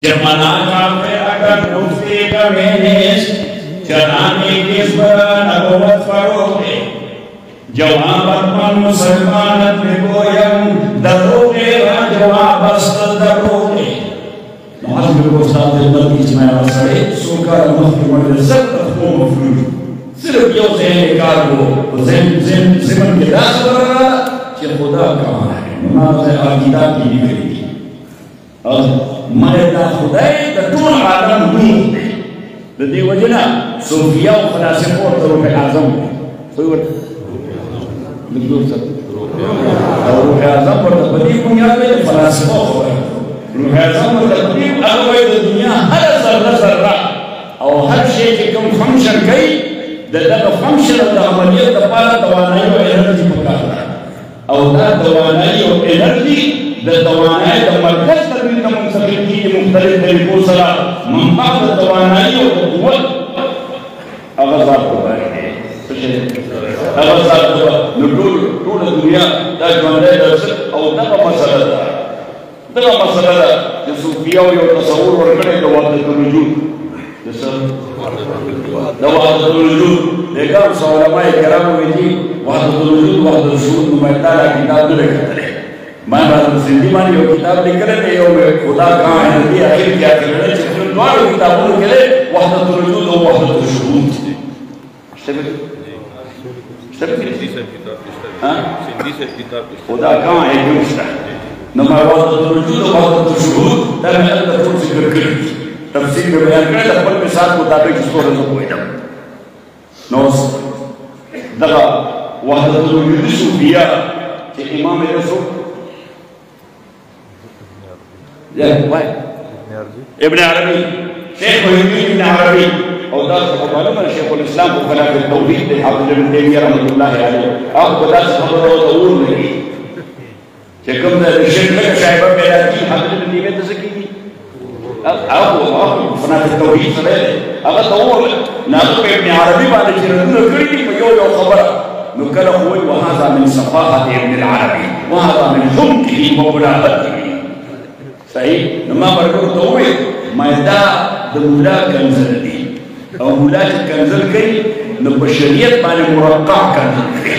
Jemana kafe akan mufti kamenis janani kisban abuat faroe jawabat man musulmanat begoyang daroge jawab asal daroge Muhammad Ustaz al-Nabi ijma' al-Sa'id suka al-Mahdi wal-Zat tafhum mafruj सिर्फ यो ज़हन को ज़िमन के दास बरा कि खुदा कहाँ है नमाज़ आकीदा की निकली और मरदा खुदाई द टूल आदम नूर लदी वजना सूफिया और फलसफे और रूह आज़म कोई वो लिखो सब रूह आज़म और बदी दुनिया में फलसफा हो रूह आज़म और बदी अगवाई दुनिया हर ज़र्रा और हर शे के कम फंक्शन कई dalam function atau amaliyat tepat tawanai energi pekara. Atau tawanai energi dan tawanai dan markas tapi namun seperti mukhtalif dari pusara memang tawanai kuat agak agak nudul dunia dan dunia dasar atau masalah yang sufia yang tasawur berkait dengan wujud وحدة الوجود لكن علماء الكرام يجي وحدة الوجود وحدة الشهود نمائندہ کتاب لکھتے ہیں میں بات زندگی مانی وہ کتاب لکھ رہے ہیں یہ خدا کہاں ہے نبی آخر کیا کر رہے ہیں چکر دوار کتابوں کے لئے وحدة الوجود و وحدة الشهود خدا کہاں ہے کیوں شتا نمائ وحدة الوجود و وحدة الشهود در میں اندر خود ذکر کریں تفسیر میں بیان کرے تو اپنے ساتھ مطابق اس کو رضا کوئی نہ نوز دغا وحدت الوجود صوفیہ کہ امام رسول ابن عربی شیخ محمد ابن عربی اور دا صحبہ میں شیخ الاسلام کو خلاف التوحید حافظ ابن تیمیہ رحمت اللہ علیہ آپ کو دا صحبہ و دور نہیں کہ کم دا شیخ لکا شاہبہ پیدا کی حافظ ابن تیمیہ تسکی کی أقوى فنات التوحيد سبيله أقل طور نقول ابن عربي بعد كده نقول يو خبر نقول أخوي وهذا من صفاحة ابن العربي وهذا من حمقه وملاحظته صحيح لما برجو طويل ما يدع دمولا كنزل دي أو مولا كنزل كي نبشريات مع المرقع كنزل كي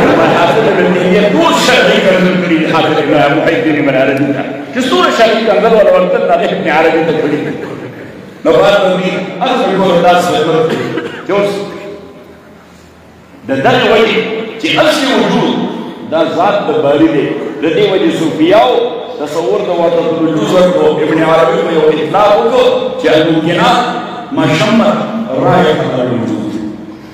لما حافظ ابن تيمية كل شرعي كنزل كي حافظ ابن محي الدين من عربي كسورة شرعي كنزل ولا ورطلنا عليه ابن عربي تكبري نبات نبي أصبح يقول الناس في جوز ده وجه كي أصل وجود ده ذات دباري ده لدي وجه صوفياو تصور ده وحدة الوجود ابن عربي में वो इतना होगा कि मुमकिनात मशम्मत राय का वजूद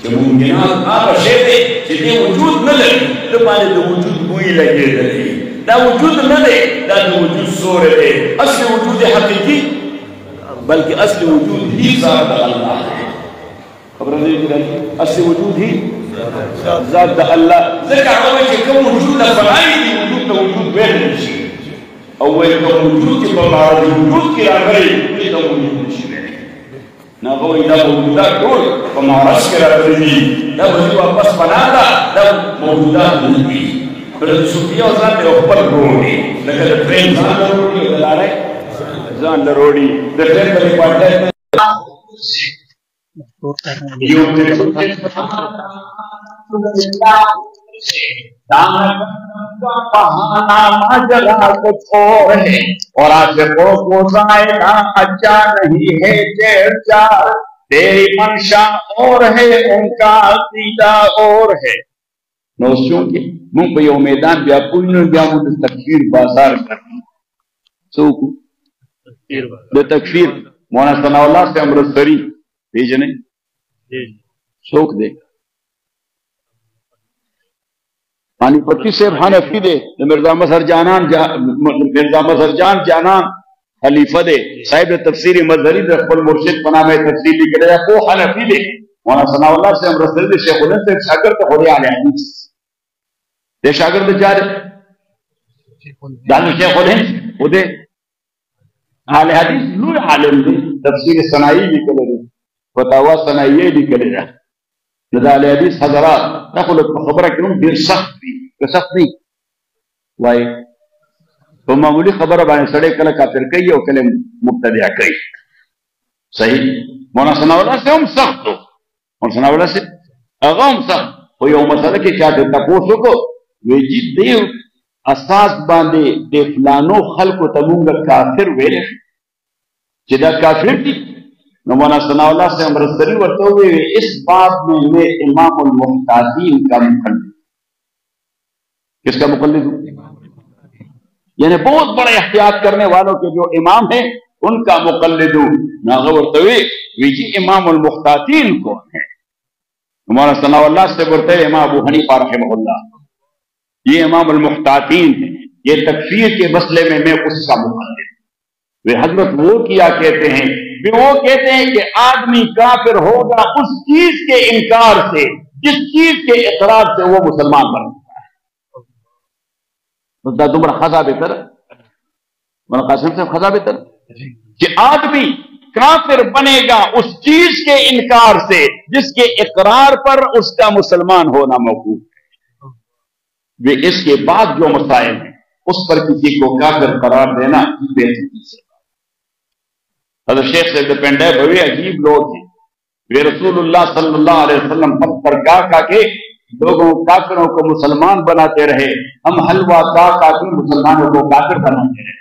कि मुमकिनात आप शेदे कि ये वजूद न लगे तो माने तो वजूद कोई लगे नहीं ना वजूद न ले ना तो वजूद सोर है असली वजूद हकीकी बल्कि असली वजूद ही ज़ात अल्लाह है खबर नहीं कि असली वजूद ही ज़ात अल्लाह ज़िक्र हुआ कि कम वजूद फलाई वजूद वैध नहीं أول كوجود كبار وجود كرامري إذا وجود شيء نقول إذا وجودات كل فما رأس كرامري لا وجود بس بنادا لا موجودات نبي فلذا سوفيا وزان لأخبر رودي لكن الفرين زان لرودي ولا لا زان لرودي الفرين بلي بعدين बहाना माजरा कुछ और है और आशिकों को जायका अच्छा नहीं है चार तेरी मंशा और है उनका अकीदा और है नौसियों के मुंह पे यो मैदान व्यापुल न व्यापुल तकफीर बाजार करनी सोक द तकफीर मौलाना सनाउल्लाह से अमृतसरी भेजने सोक दे पानीपति से हनफी दे मिर्जा मसर जानान खलीफा दे साहिब तफसीर मजहरी दे खुल मुर्शिद पना में तफसीर लिख रहा है वो हनफी दे मौलाना सनाउल्लाह से अमृतसरी दे शेख उलन से शागिर्द खुदे आले हदीस दे शागिर्द जार दान शेख उलन खुदे आले हदीस नूर आलम दे तफसीर सनाई लिख रहे फतावा सनाई लिख रहे नदाले हदीस हजरात نقول خبرك كلهم دير سخفي كسخفي واي فما مولي خبر باندې سړی کله کافر کوي او کله مبتدع کوي. صحیح. مولانا ثناء الله سے هم سخت و مولانا ثناء الله سے هغه هم سخت خو یو مسله کې چاته تپوس وکړو وی جي دې اساس باندې د فلانو خلکو ته مونږ کافر ویل چې دا کافر دي نو مولانا ثناء الله سے امرتسری ورته وی اس بات میں امام المحتاطین کا مقلد. کس کا مقلد ہوں؟ یعنی بہت بڑا احتیاط کرنے والوں کے جو امام ہیں ان کا مقلد ہوں. ناغورتوی جی امام المحتاطین کون ہے؟ مولانا ثناء اللہ سے بولتے ہیں امام ابو حنیفہ رحمہ اللہ یہ امام المحتاطین ہیں. یہ تکفیر کے مسئلے میں اس کا مقلد. وہ حضرت وہ کیا کہتے ہیں وہ کہتے ہیں کہ آدمی کافر ہوگا اس چیز کے انکار سے جس چیز کے اقرار سے وہ مسلمان بن سکتا ہے. تمہارا خزا بہتر مولانا قاسم صاحب خزا بہتر کہ آدمی کافر بنے گا اس چیز کے انکار سے جس کے اقرار پر اس کا مسلمان ہونا موقوف ہے. وہ اس کے بعد جو مسائل ہیں اس پر کسی کو کافر قرار دینا بہتر سے. حضرت شیخ سے ڈپینڈ ہے بڑے عجیب لوگ ہیں. وہ رسول اللہ صلی اللہ علیہ وسلم پتھر کا کے لوگوں کافروں کو مسلمان بناتے رہے. ہم حلوہ کا کے مسلمانوں کو کافر بناتے رہے.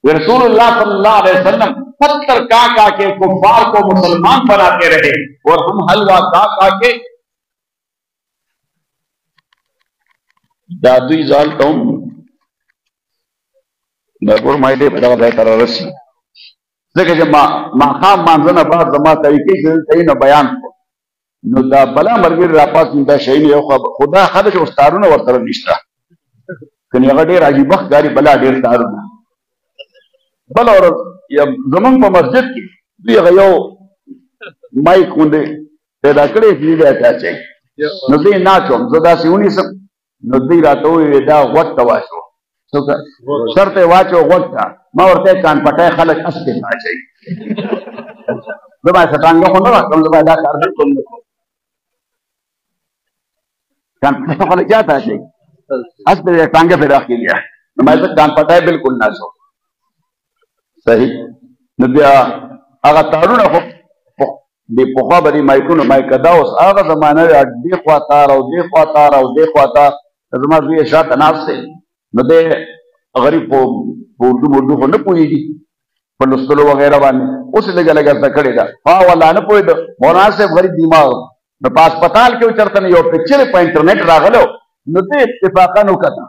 وہ رسول اللہ صلی اللہ علیہ وسلم پتھر کا کے کفار کو مسلمان بناتے رہے اور ہم حلوہ کا کے دادوی زالتوں نګور مایده په دغه ځای ته رارسي ځکه چې ماښام مانځنه بعد زما طریقې چې نه بیان کړو نو دا بلا مرګ را پاس دا شی نه یو خدا خدای چې استادونه ورته نشته کني هغه ډېر عجیب ښکاري بلا ډېر استادونه بل اور زمونږ په مسجد کې دوی هغه یو مایک غوندې پیدا کړی چې دې اچي نو دوی ناچوم زه داسې ونیسم نو دوی راته وویل دا غوږ ته واچو شرط واچو غوږ ته ما ورته کان پټای خلک استه اچي زما څنګه خو نه کوم زما دا کار نه کوم کان پټای خلک جاتا اچي استه څنګه پیدا کیږي نو ما ته کان پټای بالکل نه شو. صحیح. نو بیا هغه تارونه خو د پخوا باندې مایکونو مایک دا اوس هغه زمانه دی خوا تار او دی خوا تار او دی خوا تار زما دوی شاته ناشته نو د غریب په اردو خو نه پوهېږي په لوستلو وغیره باندې اوس یې لږه لږه زده کړې ده. ها والله نه پوهېده مولانا صاحب غریب دماغ نو په هسپتال کې چېرته نه یو پکچر په انټرنیټ راغلی نو ده اتفاقا وکته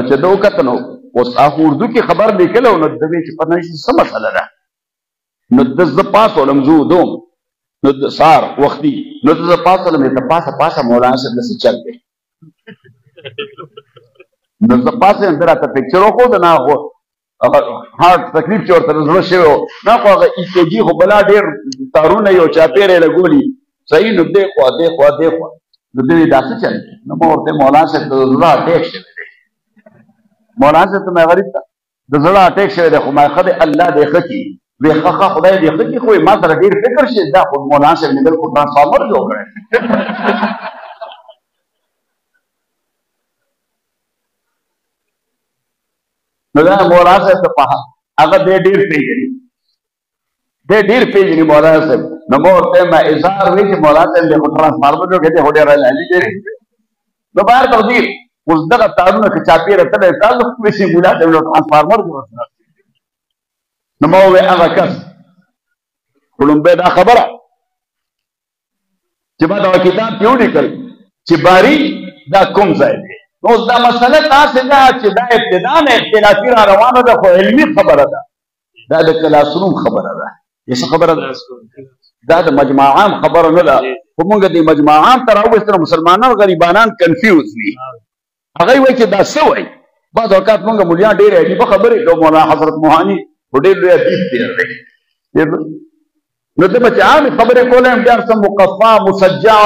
چې ده وکته نو اوس هغه اردو کې خبر لیکلی نو ده ویل چې پته نشي څه مسله ده نو ده زه پاڅولم زه ودوم نو سهار وختي نو ده زه پاڅولم ته پاسه مولانا صاحب داسې چل دی نو زه پاسې ده راته پکچر وښود نه خو هارټ تکلیف چې ورته زړه شوی و نه خو هغه ای کې جي خو بلا ډېر تارونه یو چاپېره یې لګولي صحیح نو دی خوا نو ده ویل دا څه چل دی نو ما ورته مولانا صاحب ته د زړه اټیک شوی دی مولانا صاحب ته مې غریب ته د زړه اټیک شوی دی خو ما ښه دی الله دې ښه کړي وی ښه خدای دې ښه کړي خو ما سره ډېر فکر شي دا خو مولانا صاحب مې بالکل ټرانسفارمر جوړ کړی نو دا مولانا صاحب ته په هغه دې ډېر پیژني مولانا صاحب نو ما ورته ما اظهار وی چې مولانا صاحب دې خو ټرانسفارمر جوړ کړی خو ډېر لالي دی نو بهر تقدیر اوس دغه تارونه که چاپېره تللی تاسو خو ویسې مولا صاحب نو ټرانسفارمر جوړ کړه نو ما وویل هغه کس خو لومبی دا خبره چې ما دغه کتاب کې ولیکل چې باري دا کوم ځای دی نو اوس دا مسله تاسې ده چې دا ابتدا نه اختلافي را روانه ده خو علمي خبره ده دا د کلاسروم خبره ده څه خبره ده دا د مجمع عام خبره نه ده خو موږ د مجمع عام ته راوستو مسلمانان غریبانان کنفیوز وي هغه وایي چې دا څه وایي بعض اوقات موږ مولیان ډېرې عجیبه خبرې کوو مولانا حضرت موهاني خو ډېر لوی ادیب دی نو ته به چې عامې خبرې کولی یم ډېر څه مقفا مسجع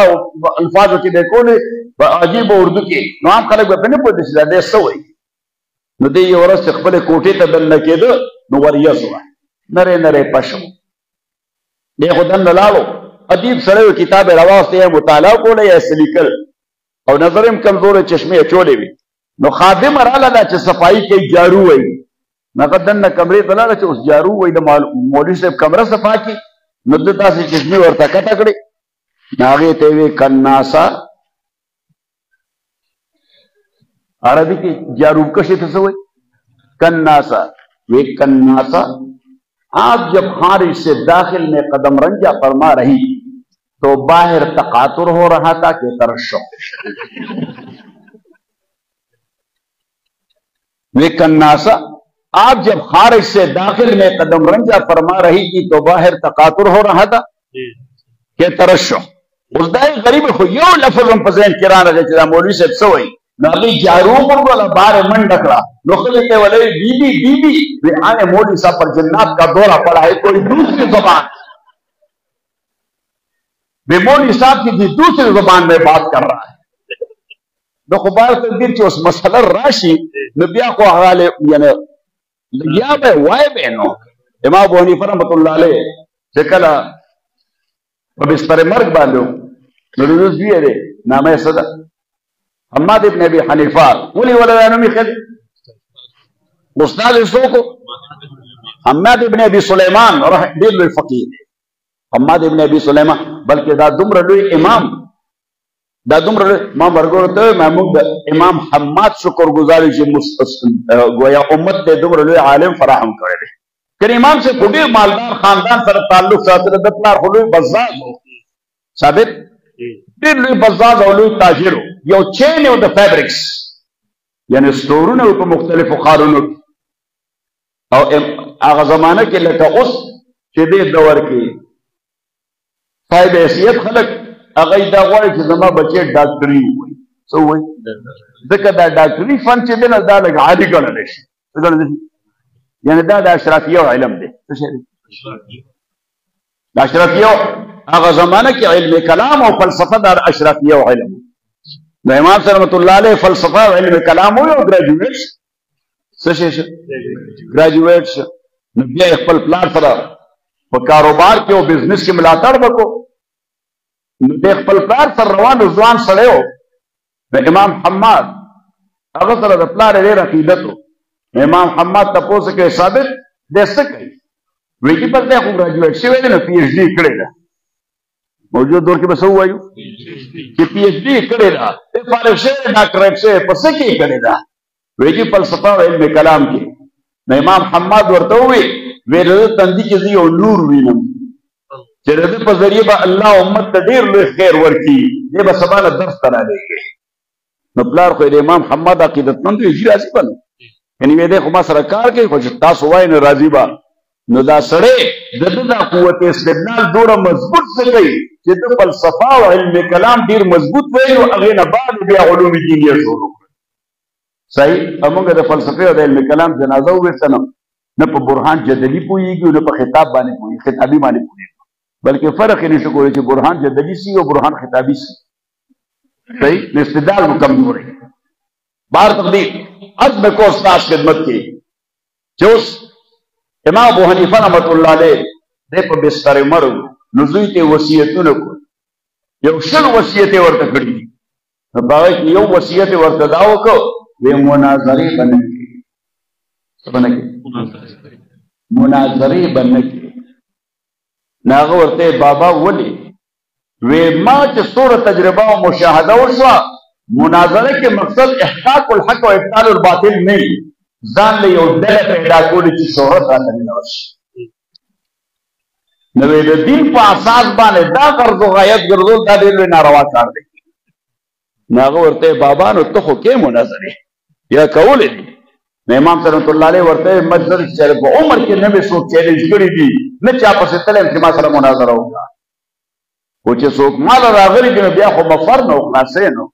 الفاظو کې دی کولی په عجیبه اردو کې نو عام خلک به پرې نه پوهېدل چې دا دی څه وایي نو دی یو ورځ چې خپلې کوټې ته دننه کېده نو وریځ وه نرې نرې پشم دی خو دننه لاړو ادیب سړی و کتاب یې راواخېستی یا مطالعه کوله یا یې څه لیکل او نظر هم کمزوری چشمې یې چولې وي نو خادمه راله ده چې صفایي کوي جارو وایي نغه دنه کمرې ته لاړه چې اوس جارو وای د مولوي صاحب کمره صفا کړي نو د داسې چشمې ورته کته کړې نو هغې ته یې وې کناسا عربي کې جاروب کشې ته څه وایي کناسا وے کناسا آپ جب خارج سے داخل میں قدم رنجا فرما رہی تو باہر تقاطر ہو رہا تھا کہ ترشح وے کناسا آپ جب خارج سے داخل میں قدم رنجا فرما رہی تھی تو باہر تقاطر ہو رہا تھا کہ ترشح اس دائی غریب خو یو لفظ ہم پسین کران رہے چیزا مولوی سے سوئی ناغی جاروب والا بار من ڈکڑا نخلتے والے بی بی وی آنے مولوی صاحب پر جنات کا دورہ پڑا ہے کوئی دوسری زبان بے مولوی صاحب کی دوسری زبان میں بات کر رہا ہے نو خبار تقدیر چی اس مسئلہ راشی نبیہ کو حوالے یعنی لگیا بے وائے بے نو امام ابو حنیفہ رحمت اللہ علیہ چکلا بستر مرگ باندھو نو بھی ہے نام صدا حماد ابن ابی حنیفہ ولی ولدانومی خیلی استاد سوکو حماد ابن ابی سلیمان دیر لوی فقیر حماد ابن ابی سلیمان بلکہ دا دمر لوی امام امام ورگورتا ہے محمود امام حماد شکر گزاری جی گویا امت دے دمر لوی عالم فراہم کرے دے کہ امام سے خودی مالدار خاندان سر تعلق ساتھ دتنار خلوی بزاز ہو ثابت دیر لوی بزاز ہو لوی تاجر ہو یو چین ہے دا فیبرکس یعنی سٹورون ہے وہ مختلف خارونو او آغا زمانہ کے لکا اس شدید دور کی صاحب حیثیت خلق اغای دا غواری چی زمان بچے ڈاکٹری ہوئی سو ہوئی ذکر دا ڈاکٹری فن چی دینا دا لگا عادی گولا لیشی یعنی دا اشرافیہ و علم دے دا اشرافیہ آغا زمانہ کی علم کلام و فلسفہ دا اشرافیہ و علم نو امام صلی اللہ علیہ فلسفہ و علم کلام ہوئی و گریجویٹ سشیش گریجویٹ نو بیا اخپل پلان سرا و کاروبار کے و بزنس کی ملاتر بکو نو دے اخپل پلان سر روان رضوان سڑے ہو امام حماد اگر سر پلان دیر عقیدت ہو امام حماد تپو سکے ثابت دے سکے ویکی پر دے خو گریجویٹ شوئے دے نا پی ایچ ڈی کڑے دا موجود دور کے بس ہوا یو کہ پی ایچ ڈی کڑے دا فارغ سے ڈاکٹریٹ سے پسکی کڑے دا ویجی فلسفہ و علم کلام کی نا امام حماد ورطا ہوئی وی رضا تندی چیزی او نور وینم چی رضا پا ذریعہ با اللہ امت تا دیر لوی خیر ورکی یہ با سبانا درس کرا لے گئے نو پلار خوید امام حماد عقیدت مند وی جی راضی بنو یعنی وی دے خما سرکار کے خوش تاس ہوئی نو راضی با نو دا سڑے دا قوت استدلال دورا مضبوط سے گئی چی دا فلسفہ و علم کلام دیر مضبوط وی و اغین بعد بیا علوم دینی شروع صحیح امونگا دا فلسفہ و دا علم کلام جنازہ ہوئے سنم نہ پا برحان جدلی پوئی گی نہ پا خطاب بانے پوئی خطابی بانے پوئی بلکہ فرق ہی نہیں سکو رہے چی برحان جدلی سی و برحان خطابی سی صحیح استدلال مکمل رہے بار تقدیر عزم کو استاذ خدمت کی چوس امام ابو حنیفہ رحمت اللہ علیہ دے پا بستر مرو نزوی تے وسیعتو نکو یو شل وسیعتے ورطا کڑی باقی کی یو وسیعت ورطا داو کو وی مناظری بنکی مناظری بنکی ناغو ورطے بابا ولی وی ما چه سور تجربہ و مشاہدہ وشوا مناظرے کے مقصد احقاق الحق و ابطال الباطل نہیں زان لے یو دل پیدا کولی چی شہرت آتا نوش نوی دین پا اساس بانے دا غرض و غایت گردول دا دیلوی ناروا کار دے ناغو ورطے بابا نو تخو کے مناظرے یا کولی دی امام صلی اللہ علیہ ورطے مجزر شرف عمر کے نبی سوک چیلنج کری دی نہ چاپا سے تلیم چی ما سر مناظرہ ہوگا وہ چی سوک مالا راغری کی بیا خو مفرنو خلاسینو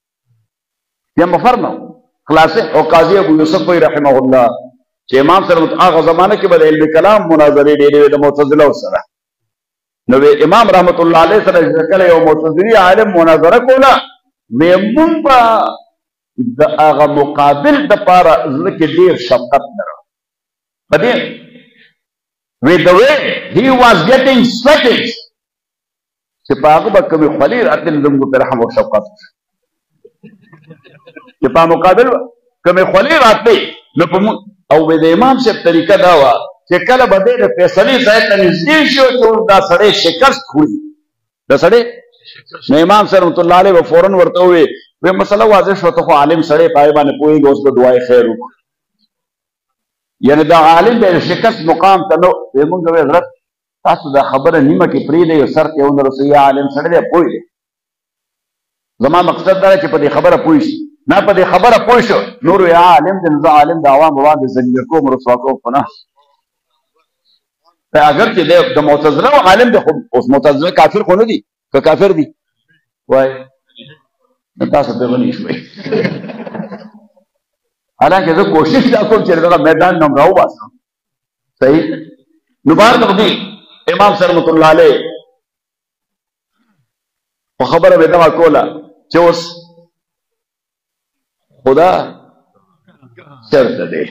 یا مفرنو خلاصے او قاضی ابو یوسف وی رحمہ اللہ چی امام صلی اللہ علیہ آغا زمانہ کی بدا علم کلام مناظری دیلی وی دا معتزلہ و سرہ نوی امام رحمت اللہ علیہ صلی اللہ علیہ وسلم معتزلی عالم مناظرہ کولا وی منبا دا آغا مقابل دا پارا ذکر دیر شفقت درو بدیر with the way he was getting sweated سپا آغا با کمی خلیر اتن زمگو پر رحم و شفقت سپا مقابل کمی خلیر آتے او د امام صاحب طریقه دا وه چې کله به دی د فیصلې ځای ته نږدې شي چې دا سړی شکست خوري دا سړی نو امام صاحب رحمت الله علیه به فورا ورته ووایي وی مسله واضح شوه ته خو عالم سړی په هغې باندې پوهېږي اوس به دعای خیر وکړو یعنې دا عالم به د شکست مقام ته نه وی مونږ وی حضرت تاسو دا خبره نیمه کې پرېږدئ یو سر ته یې ونه رسوي یا عالم سړی دی پوه دی زما مقصد دا دی چې په دې خبره پوه شي نه په دې خبره پوه شو نور یا عالم دی نو زه عالم د عوام باندې ذلیله کوم رسوا کوم په نه اگر چې د معتزله عالم دی خو اوس معتزله کافر خو نه دي که کافر دي وایي تاسو ته غني شوي حالانکه زه کوشش دا کوم چې دغه میدان نوم راوباسم صحیح نو بهر تقدیر امام صاحب رحمت الله علیه په خبره به دغه کوله چې اوس خدا چرته دی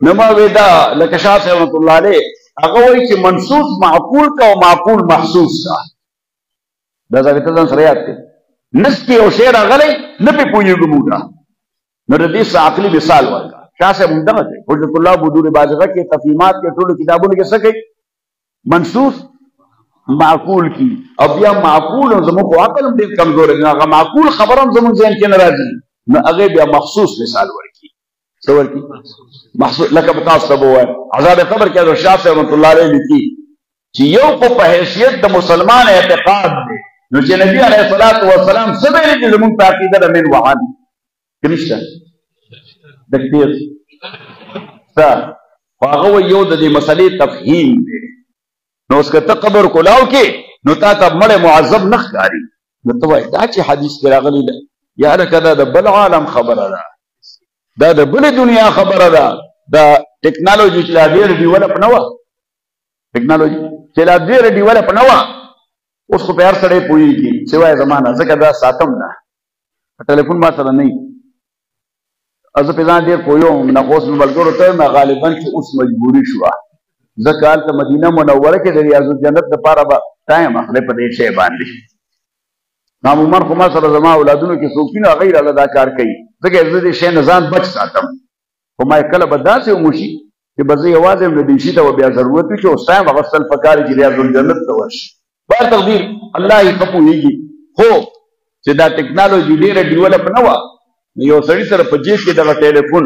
نو ما وی دا لکه شاه صاحب رحمت الله علیه هغه وایي چې منصوص معقول کا او معقول محسوس کا دا ځکه ځان سره یاد کړئ نس کې یو شی راغلی نه پې پوهېږو موږ نو د دې څه عقلي مثال ورکړه شاه صاحب همدغه دی حجت الله بدور باجغه کې تفهیمات کې ټولو کتابونو کې څه کوي منصوص معقول کی او بیا معقول زموږ خو عقل هم ډېر کمزور دی هغه معقول خبره هم زموږ ذهن کې نه راځي نو هغې بیا مخصوص مثال ورکړي څه ورکړي مخصوص لکه به تاسو ته به ووایم عذاب قبر کې حضرت شاه صاحب رحمت الله علیه لیکي چې یو خو په حیثیت د مسلمان اعتقاد دی نو چې نبی علیه الصلاة والسلام څه ویلي چې زموږ په عقیده د من وهن که نشته د تېر څه خو هغه وایي یو د دې مسلې تفهیم دی نو اوس که ته قبر کلاو کې نو تا ته مړی معذب نه ښکاري نو ته وایي دا چې حدیث کې راغلی ده یاره که دا د بل عالم خبره ده دا د بلې دنیا خبره ده دا ټکنالوژي چې لا ډېره ډیولپ نه وه ټکنالوژي چې لا ډېره ډیولپ نه وه اوس خو په هر سړی پوهېږي سوای زما نه ځکه دا ساتم نه ټلیفون ما سره نه وي زه پې ځان ډېر پوهېږم نه خو اوس مې ملګرو ته وایم غالبا چې اوس مجبوري شوه ځکه هلته مدینه منوره کې د ریاض الجنت دپاره به ټایم اخلئ په دې شی باندې عموما خو ما سره زما اولادونو کې څوک وي نو هغوی راله دا کار کوي ځکه زه دې شی نه ځان بچ ساتم خو ما کله به داسې وموشي چې به زه یوازې یم د دې شي ته به بیا ضرورت وي چې اوس ټایم اخیستل پکار چې ریاض الجنت ته ورشي بهر تقدیر الله یې ښه پوهېږي خو چې دا ټکنالوژي ډېره ډیولپ نه وه نو یو سړي سره په جیب کې دغه ټیلیفون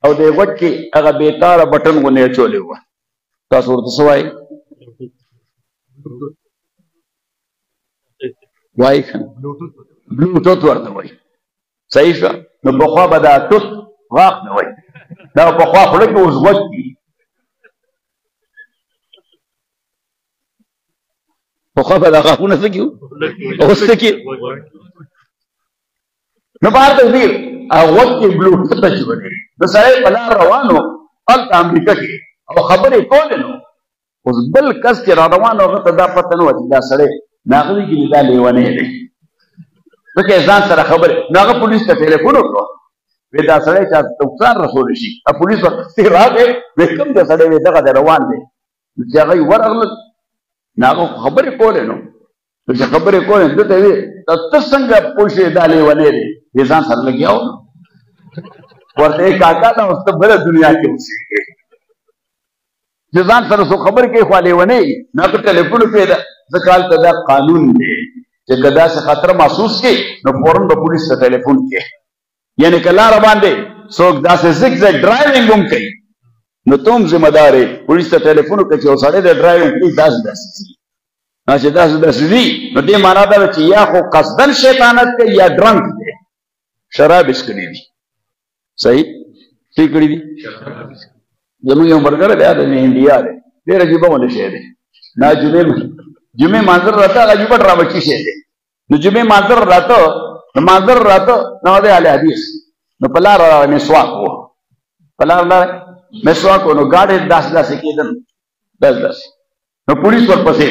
او د غوږ کې هغه بېتاره بټن غوندې اچولی وه تاسو ورته څه وایي وایي که نه بلوټوت ورته وایي صحیح شوه نو پخوا به دا توت غاښ نه وایي دا پخوا خوله کې اوس غوږ کي پخوا به دا غاښونه څه کي اوس څه کي نو بهر تقدیر غوږ کې بلوټوت اچولی د سړی په لار روان و هلته امریکا کې او خبرې کولې نو اوس بل کس چې را روان و هغه ته دا پته نه وه چې دا سړی نو هغه وایي چې دا لیونی دی ځکه یې ځان سره خبرې نو هغه پولیس ته ټلیفون وکړو وی دا سړی چا نقصان رسولی شي پولیس ورپسې راغی وی کوم دی سړی وی دغه دی روان دی نو چې هغه یې ورغلل نو هغه خبرې کولې نو چې خبرې کولې ده ته وی ته څنګه پوه شوې دا لیونی دی وی ځان سره لګیا و ورته یې کاکا دا اوس ته بله دنیا کې اوسېږې چې ځان سره څوک خبرې کوي خو لیونی نو هغه ټلیفون پرې ده ځکه هلته دا قانون دی چې که داسې خطر محسوس کړي نو فورن به پولیس ته ټلیفون کوي یعنې که لاره باندې څوک داسې زګ زګ ډرایوینګ هم کوي نو ته هم ذمه دار یې پولیس ته ټلیفون وکړه چې یو سړی د ډرایوینګ کوي داسې داسې ځي چې داسې داسې ځي نو دې معنا دا ده چې یا خو قصدن شیطانت کوي یا ډرنک دی شراب یې څښلي دي صحیح څه کړي دي زموږ یو ملګری دی د انډیا دی ډېر عجیبه غوندې شی دی دا جمعې مانځر راته هغه عجیبه ډرامچي شی دی نو جمعې مانځر راته نو مانځر راته نو دی اهل حدیث نو په لاره مسواک و په لاره مسواک و نو ګاډۍ داسې داسې کېدل داسې داسې نو پولیس ورپسې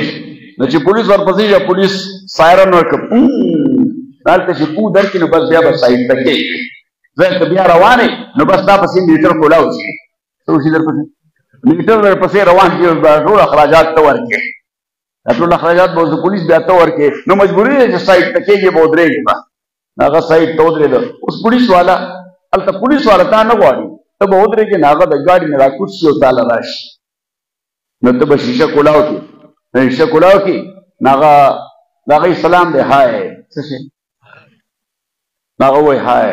نو چې پولیس ورپسې یا پولیس سایرن ورکړه هلته چې پو درکړي نو بس بیا به سایډ ته کېږي ځکه که بیا روانې نو بس تا پسې میټر کولاو شي څه وشي درپسې میټر درپسې روان کړي ټول اخراجات ته ورکړي دا ټول اخراجات به اوس د پولیس بیا ته ورکړي نو مجبوري ده چې سایډ ته کېږي به ودرېږي به هغه سایډ ته ودرېده اوس پولیس والا هلته پولیس والا تا نه غواړي ته به ودرېږې نو هغه د ګاډي نه راکوز شي او تاله راشي نو ته به شیشه کولاو کړې نو شیشه کولاو کړې نو هغه د هغې سلام دی های څه شی نو هغه وایي های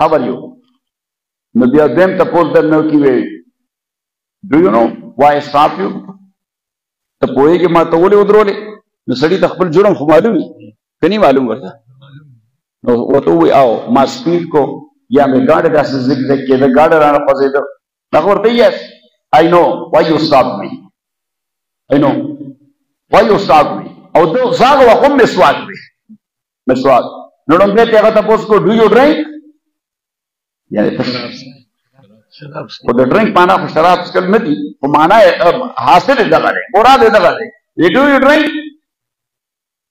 how are you نو بیا دویم تپوس درنه وکړي وایي do you know why I stopped you ته پوهېږې ما ته ولې ودرولې نو سړي ته خپل جرم خو معلوم وي که نه معلوم ورته نو ورته ووایي او ما سپیډ کو یا مې ګاډی داسې زګ زګ کېده ګاډی رانه خوځېده هغه ورته yes I know why you stopped me I know why you stopped me او زه هغه وخت هم مسواک وي مسواک نو ډومبې ته هغه تپوس کو do you drink یعنې خو د ډرنک معنا خو شراب څښل نه دي خو معنا حاصل یې دغه دی مراد یې دغه دی do you drink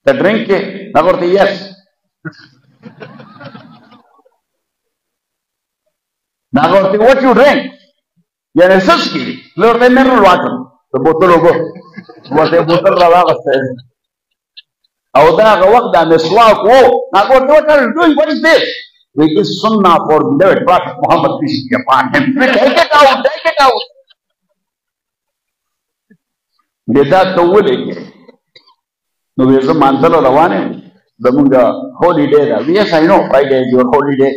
ته ډرنک کې هغه ورته yes هغه ورته what you drink یعنې څه څښې نو ورته mineral water د بوتل اوبه ورته بوتل را واغسته او دا هغه وخت دا مسواک و هغه ورته what are you doing what is this It is sunnah for beloved Prophet Muhammad peace be upon him. Take it out, take it out. Beda to ولې نو وې زه مانځلو روان یم زمونږ هولي ډے ده yes I know Friday is your holy day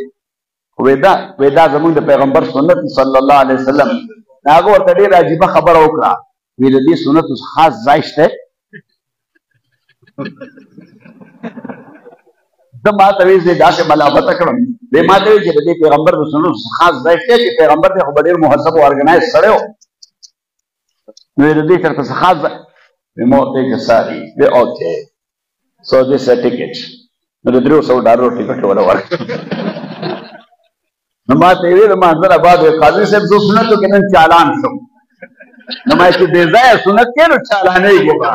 وې دا زمونږ د پیغمبر سنت صلی الله علیه وسلم هغه ورته ډېره عجیبه خبره وکړه وې د دې سنت خاص ځای شته زه ما ته وایي زه داسې ملامته کړم دی ما ته وایي چې د دې پیغمبر د سنتو خاص ځای شته چې پیغمبر دی خو به ډېر مهذب او ارګنایز سړی و نو د دې چېرته څه خاص ځای وایي ما ورته وایي چې ساري وایي اوکې سو دس ا ټیکټ نو د $300 ټیکټ وله ورکړ نو ما ته یې ویل لمانځه نه بعد وایي قاضي صاحب زه سنتو کې نن چالان شم نو ما چې بې ځایه سنت کې نو چالانۍ وکړه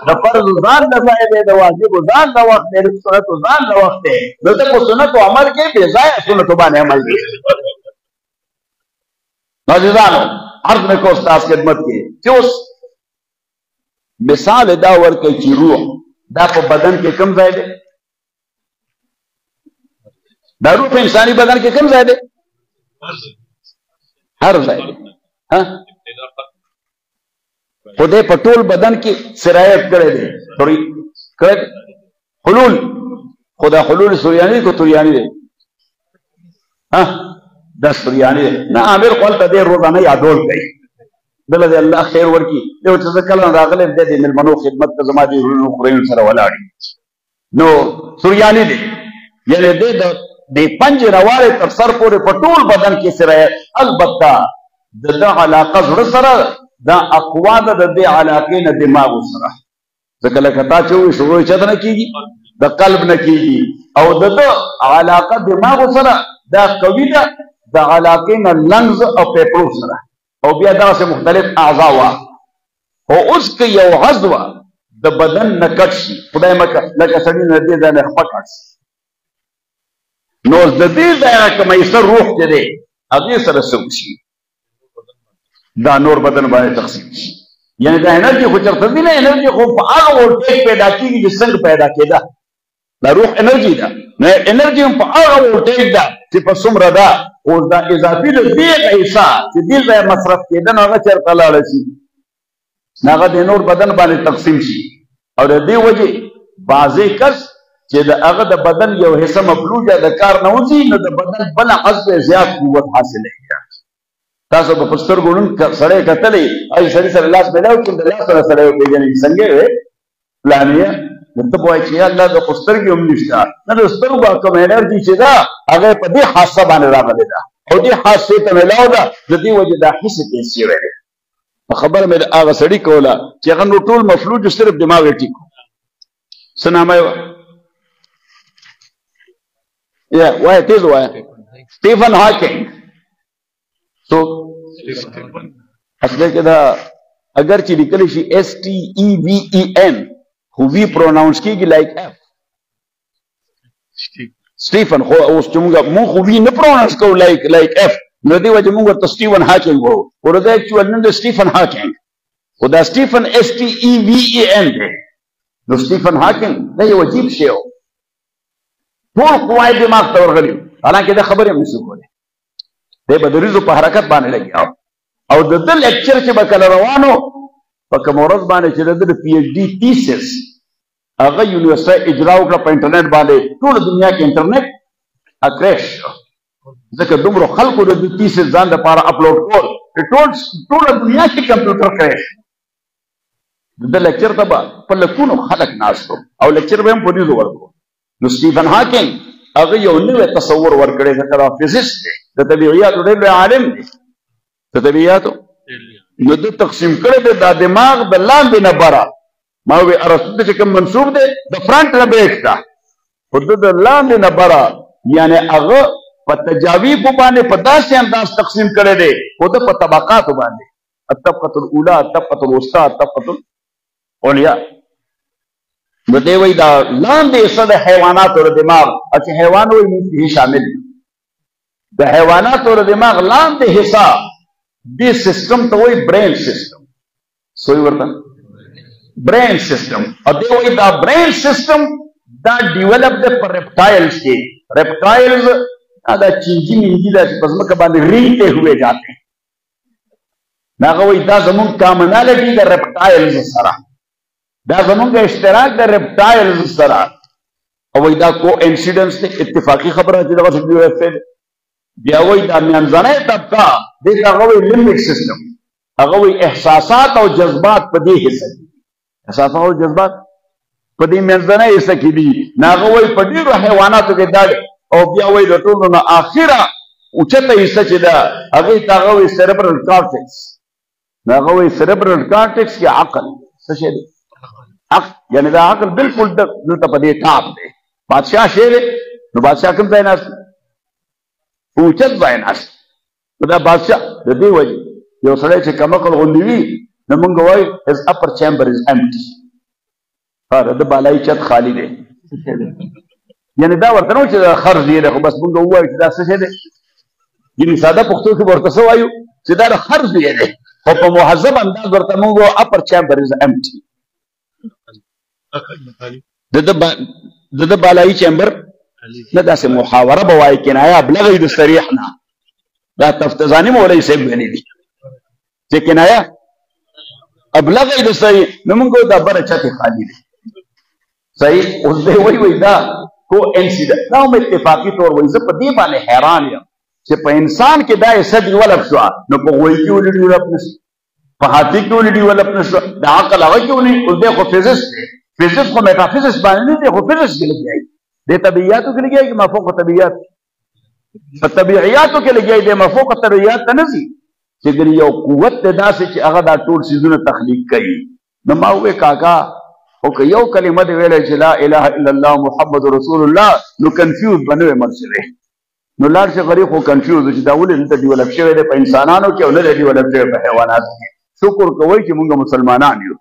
د فرض ځان د ځای دی د واجب ځان د وخت دی د سنتو ځان د وخت دی دلته په سنتو عمل کې بې ځایه سنتو باندې عمل دی عزیزانو عرض مې کو ستاسو خدمت کې چې اوس مثال دا ورکړئ چې روح دا په بدن کې کوم ځای دی دا روح په انساني بدن کې کوم ځای دی هر ځای دی خدای په ټول بدن کې سرایت کړی دی حلول خدا حلول سوریانی کو توریانی دی دا سوریانی دی نه عامر خپل ته دې روزانه یادول کوي دله دې الله خیر ورکړي یو چې زه کله راغلی دی د مېلمنو خدمت ته زما دې وروڼو خوریو سره ولاړ نو سوریانی دی یعنې دې د پنج روالې تر سر پورې په ټول بدن کې سرایت البته د ده علاقه زړه سره دا اقوا ده د دې علاقې نه دماغ سره ځکه لکه تا چې وایي شروع چاته نه کېږي د قلب نه کېږي او د ده علاقه دماغ سره دا قوي ده د علاقې نه لنګز او پیپړو سره او بیا دغسې مختلف اعضا وه خو اوس که یو عضو د بدن نه کټ شي خدای مکه لکه سړي نه دې ځای نه خپه کټ شي نو د دې ځای نه که میسر روح چې دی هغې سره څه وشي دا نور بدن باندې تقسیم شي یعنی دا انرژي خو چېرته ځي نه انرژي خو په هغه وولټیج پیدا کېږي چې څنګه پیدا کېده دا روح انرژي ده نو انرژي هم په هغه وولټیج ده چې په څومره ده خو دا اضافي د دې پیسه چې دې ځای مصرف کېده نو هغه چېرته لاړه شي نو هغه د نور بدن باندې تقسیم شي او د دې وجې بعضې کس چې د هغه د بدن یو حصه مفلوجه د کار نه وځي نو د بدن بله عضو زیات قوت حاصلوي تاسو به په سترګو ړوند سړی کتلی هغې سړي سره لاس میلاو کړي د لاس سره سړی وپېژني چې څنګه یې فلانیه نو ته به وایي چې یا الله د خو سترګې هم نشته نه د سترګو کوم انرژي چې ده هغه په دې حادثه باندې راغلې ده او دې حادثې ته میلاو ده د دې وجې دا حسې تېز شوی دی خبره مې هغه سړي کوله چې هغه نو ټول مفلوج صرف دماغ یې ټیک څه نامه یې وه یا وایه تېز وایه سټیفن هاکینګ So, اصل کې دا اگر چې لیکل شي STEVEN خو وی پروناونس کېږي لایک اف سټیفن خو اوس چې موږ خو وی نه پروناونس کوو لایک اف نو دې وجه موږ ورته سټیفن هاکینګ وایو خو دا اکچوال نوم دی سټیفن هاکینګ خو دا سټیفن STEVEN دی نو سټیفن هاکینګ دا یو عجیب شی و ټول قواعد دماغ ته ورغلي حالانکې دا خبرې هم نشو کولی دی به د ریزو په حرکت باندې لګیا او د ده لیکچر چې به کله روانو په کومه ورځ باندې چې د ده د پی ایچ ډي تیسس هغه یونیورسټۍ اجرا وکړه په انټرنیټ باندې ټوله دنیا کې انټرنیټ اکریش شو ځکه دومره خلکو د ده تیسس ځان دپاره اپلوډ کول ټوله دنیا کې کمپیوټر کریش د ده لیکچر ته به په لکونو خلک ناست او لیکچر به هم په نیزو ورکړو نو سټیفن هاکینګ هغه یو نوی تصور ورکړی ځکه دا فزیست دی د طبیعیاتو ډېر لوی عالم دی د طبیعیاتو نو ده تقسیم کړی دی دا دماغ د لاندې نه بره ما وی ارسطو ته چې کوم منسوب دی د فرنټ نه بیک ته خو ده د لاندې نه بره یعنې هغه په تجاویبو باندې په داسې انداز تقسیم کړی دی خو ده په طبقاتو باندې الطبقة الاولى الطبقة الوسطى الطبقة الاولیا نو دی وایي دا لاندې حصه د حیواناتو د دماغ چې حیوان وایي موږ شامل د حیواناتو د دماغ لاندې حصه دې سیستم ته وایي برین سیستم سوی ورته برین سیستم او دی وایي دا برین سیستم دا ډیولپ دی په ریپټایلز کې ریپټایلز دا چینجی منجی دا چې په ځمکه باندې ریلتے ہوئے جاتے ہیں هغه وایي دا زمونږ کامنالټي د ریپټایلز سره دا زمونږ اشتراک د ریپټایلز سره او وایي دا کو انسیډنس دی اتفاقي خبره چې دغه څه بیا وایي دا منځنۍ طبقه دې ته هغه وایي لیمبک سیستم هغه وایي احساسات او جذبات په دې حصه کې احساسات او جذبات په دې منځنۍ حصه کې دي نو هغه وایي په ډېرو حیواناتو کې دا او بیا وایي د ټولو نه آخره اوچته حصه چې ده هغې ته هغه وایي سیریبرل کارټکس نو هغه وایي سیریبرل کارټکس کې عقل څه شی دی عقل یعنی دا عقل بالکل دلته په دې ټاپ دی بادشاه شی دی نو بادشاه کوم ځای ناست اوچت ځای ناست نو دا بادشاه د دې وجې یو سړی چې کمعقل غوندې وي نو موږ وایو his upper chamber is empty د ده بالایي چت خالي دی یعنی دا ورته نه و چې دا خرج یې دی خو بس موږ ووایو چې دا څه شی دی یعنې ساده پښتو کې به ورته څه وایو چې دا د خرج یې دی خو په مهذب انداز ورته موږ وایو upper chamber is empty د ده بالایي چیمبر نه داسې محاوره به وایي کنایه ابلغی د صریح نه دا تفتزاني مولوي صاحب ویلي دي چې کنایه ابلغی د صریح نو موږ وایو دا بره چتې خالي دی صحیح اوس دی وایي دا کو انسیډنټ دا هم اتفاقي طور وایي زه په دې باندې حیران یم چې په انسان کې دا حصه ډیولپ شوه نو په غوی کې ولې ډیولپ نه شوه په هاتي کې ولې ډیولپ نه شوه د عقل هغه کې ولې اوس دی خو فزیست دی فزیست خو میټافزیکس باندې نه دی خو فزیکس کې لګیایي د طبیعیاتو کې لګیایي که مفوق طبیعیات په طبیعیاتو کې لګیایي دی مفوق طبیعیات ته نه ځي چې ګنې یو قوت دی داسې چې هغه دا ټول څیزونه تخلیق کوي نو ما وویې کاکا او که یو کلمه دې ویلی چې لا اله الا الله محمد رسول الله نو کنفیوز به نه وی مرسلی نو لاړ شي غریق خو کنفیوز چې دا ولې دلته ډیولپ شوی دی په انسانانو کې او نه دی ډیولپ شوی په حیواناتو کې شکر کوئ چې مونږ مسلمانان یو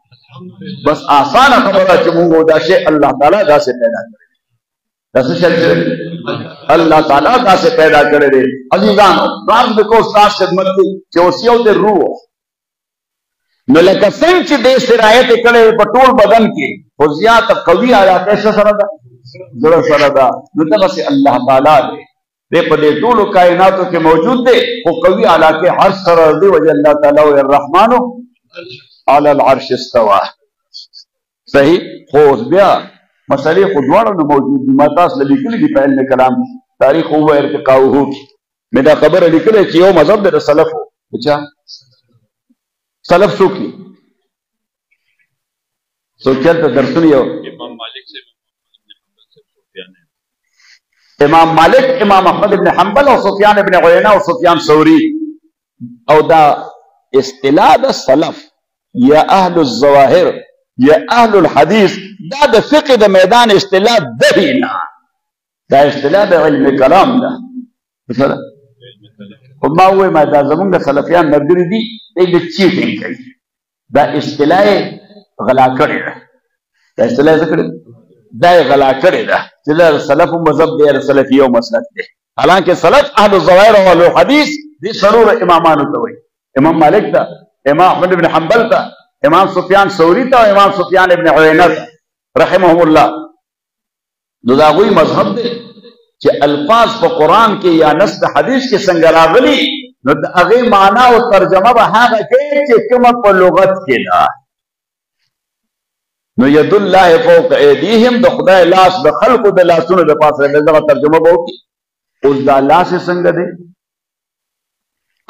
بس آسانه خبره چې مونږ دا شی الله تعالی داسې پیدا کړی داسې شی الله تعالی داسې پیدا کړی دی عزیزانو راز د کو استاد خدمت کې چې اوس یو د روح نو لکه څنګه چې دې سرایت کړی په ټول بدن کې خو زیاته قوي علاقه سره ده زړه سره ده نو دغسې الله تعالی دی دې په دې ټولو کائناتو کې موجود دی خو قوي علاقه هر سره دی وجه الله تعالی وی الرحمن علی العرش استوى صحیح خو اوس بیا مسلې خو دواړو نه موجود دي ما تاسو له لیکلي دي په علم کلام تاریخ هو ارتقاؤه کې مې دا خبره لیکلې چې یو مذهب د سلفو اچھا سلف څوک دي څوک چلته درسونه یو امام مالک امام احمد ابن حنبل او سفیان ابن عیینه او سفیان ثوری او دا اصطلاح د سلف یا اهل الظواهر یا اهل الحديث دا د فقه د میدان اصطلاح دهینا دا اصطلاح د علم کلام ده مثلا ما وای ما دا زمونږ د سلفیان ملګري دي د چیټینګ کوي دا اصطلاح غلا کړې ده دا اصطلاح ذکر دا غلا کړې ده چې د سلف مذهب دی سلفي او مسلک دی حالانکه سلف اهل الظواهر او اهل الحديث دي سرور امامانو ته وایي امام مالک ته امام احمد بن حنبل ته امام سفیان ثوری ته امام سفیان ابن عیینه ته رحمهم الله نو دا غوی مذهب دی چې الفاظ په قرآن کې یا نص د حدیث کې څنګه راغلي نو د هغې معنا او ترجمه به هغه کوي چې کومه په لغت کې ده. نو ید الله فوق ایدیهم د خدای لاس د خلقو د لاسونو د پاسه دغه ترجمه به وکړي. اوس دا لاس څنګه دی؟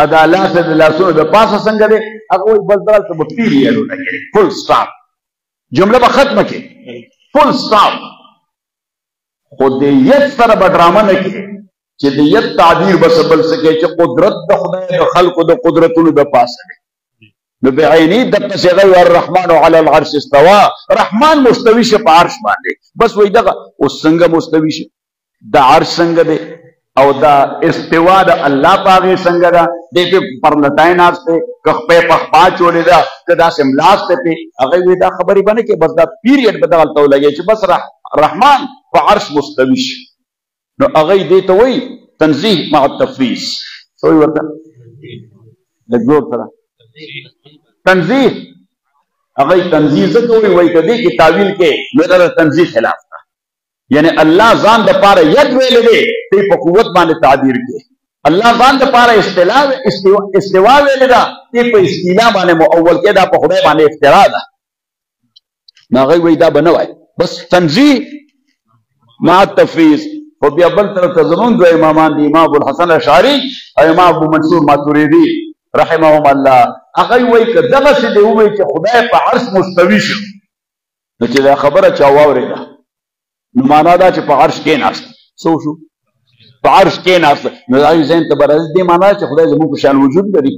ادا لاس د لاسونو د پاسه څنګه دی؟ هغه وایي بس دلته به پیریډ ولګي، فل سټاپ، جمله به ختمه کړي، فل سټاپ. خو د ید سره به ډرامه نه کړي چې د ید تعبیر به څه بل څه کوي چې قدرت د خدای د خلقو د قدرتونو د پاسه دی. نو بعیني دقسې هغه الرحمن علی العرش استوا، رحمان مستوي شه په عرش باندې. بس وایي دغه اوس څنګه مستوي شه؟ د عرش څنګه دی او دا استوا د الله په هغې څنګه ده؟ دی پې پرلټای ناست دی که خپې په خپا چولې ده که داسې ملاست دی پې. هغه وایي دا خبرې به نه کوي، بس دا پیریډ به دغلته ولګوي چې بس رحمان په عرش مستوي شه. نو هغه دې ته وایي تنزیه مع التفویض. څه وایي ورته؟ لږ زور سره تنزیه. هغه تنزیه ځکه وایي که دې کې تاویل کې نو دا د تنزیه خلاف ده. یعنی الله ځان د پاره ید ویلې دی ته په قوت باندې تعبیر کې، الله ځان د پاره استوا ویلې ده ته په استیلا باندې مؤول کې، دا په خدای باندې افترا ده. نو هغه وایي دا به نه وایي، بس تنزیه مع التفویض. خو بیا بل طرف ته زمونږ دوه امامان دي، امام ابوالحسن اشعري او امام ابو منصور ماتوریدي رحمهم الله. هغه وایي که دغسې دی ووایي چې خدای په عرش مستوي شو نو چې دا خبره چا واورېده نو معنا دا چې په عرش کېناست. څه وشو؟ په عرش کېناست. نو د هغې ذهن ته به راځي دې معنا چې خدای زموږ په شان وجود لري،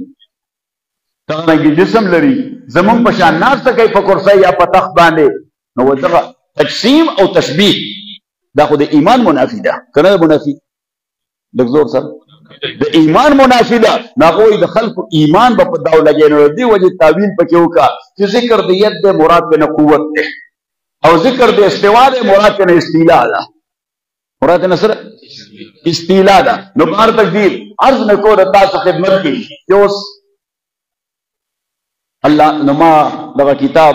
دغرنګې جسم لري، زموږ په شان ناسته کوي په کرسۍ یا په تخت باندې. نو دغه تجسیم او تشبیه دا خو د ایمان منافي ده، که نه ده منافي؟ لږ زور سره د ایمان منافي ده. نو هغه وایي د خلکو ایمان به په دا ولګوي. نو د دې وجې تاویل پکې وکړه چې ذکر د ید دی مراد به نه قوت دی، او ذکر د استوا دی مراد نه استیلا ده، مراد نه سره استیلا ده. نو بهر تقدیر عرض نه کو د تاسو خدمت کې چې اوس الله نو ما دغه کتاب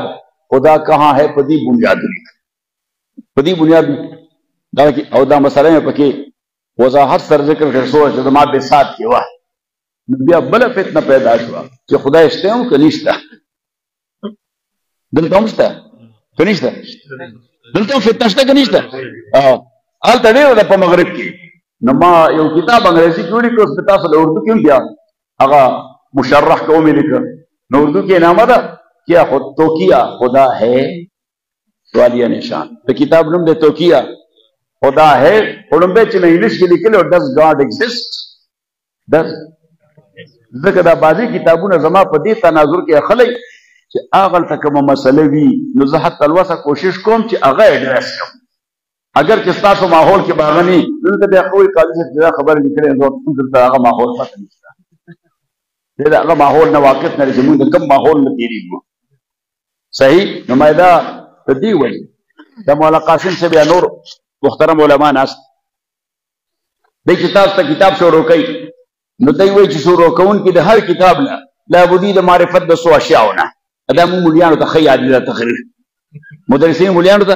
خدا کہاں ہے په دې بنیاد لیکل، په دې بنیاد او دا مسله مې پکې وضاحت سره ذکر کړ سوچ د ما به سات کې وه. نو بیا بله فتنه پیدا شوه چې خدای شته هم که نشته، دلته هم شته که نشته، دلته هم فتنه شته که نشته. هلته ډېره ده په مغرب کې. نو ما یو کتاب انګریزي کې ولیکه، اوس تاسو له اردو کې هم بیا هغه مشرح که ومې لیکه. نو اردو کې نامه ده کیا توکیا خدا ہے سوالیہ نشان. د کتاب نوم دی توکیا خدا ہے. اړومبی چې مې انګلیش کې لیکلی او ډز ګاډ ایگزسټ ډز. ځکه دا بعضې کتابونه زما په دې تناظر کې اخلی چې هغلته کومه مسله وي نو زه حتی الوسه کوشش کوم چې هغه اډرس کړم، اگر چې ستاسو ماحول کې به هغه نه وي. دلته بیا ښه وایي قاضي صاحب چې دا خبره لیکلی دلته هغه ماحول پته نشته، دی د هغه ماحول نه واقف نه دی چې مونږ د کوم ماحول نه تېرېږو. صحیح. نو ما دا د دې وجې د مولا قاسم صاحب یا نور محترم علما ناست دی چې تاسو ته کتاب شروع کوي نو دی وایي چې شروع کوونکي د هر کتاب نه لابدي د معرفت د څو اشیاو نه. دا مونږ مولیانو ته ښه یاد دي، دا تقریر مدرسین مولیانو ته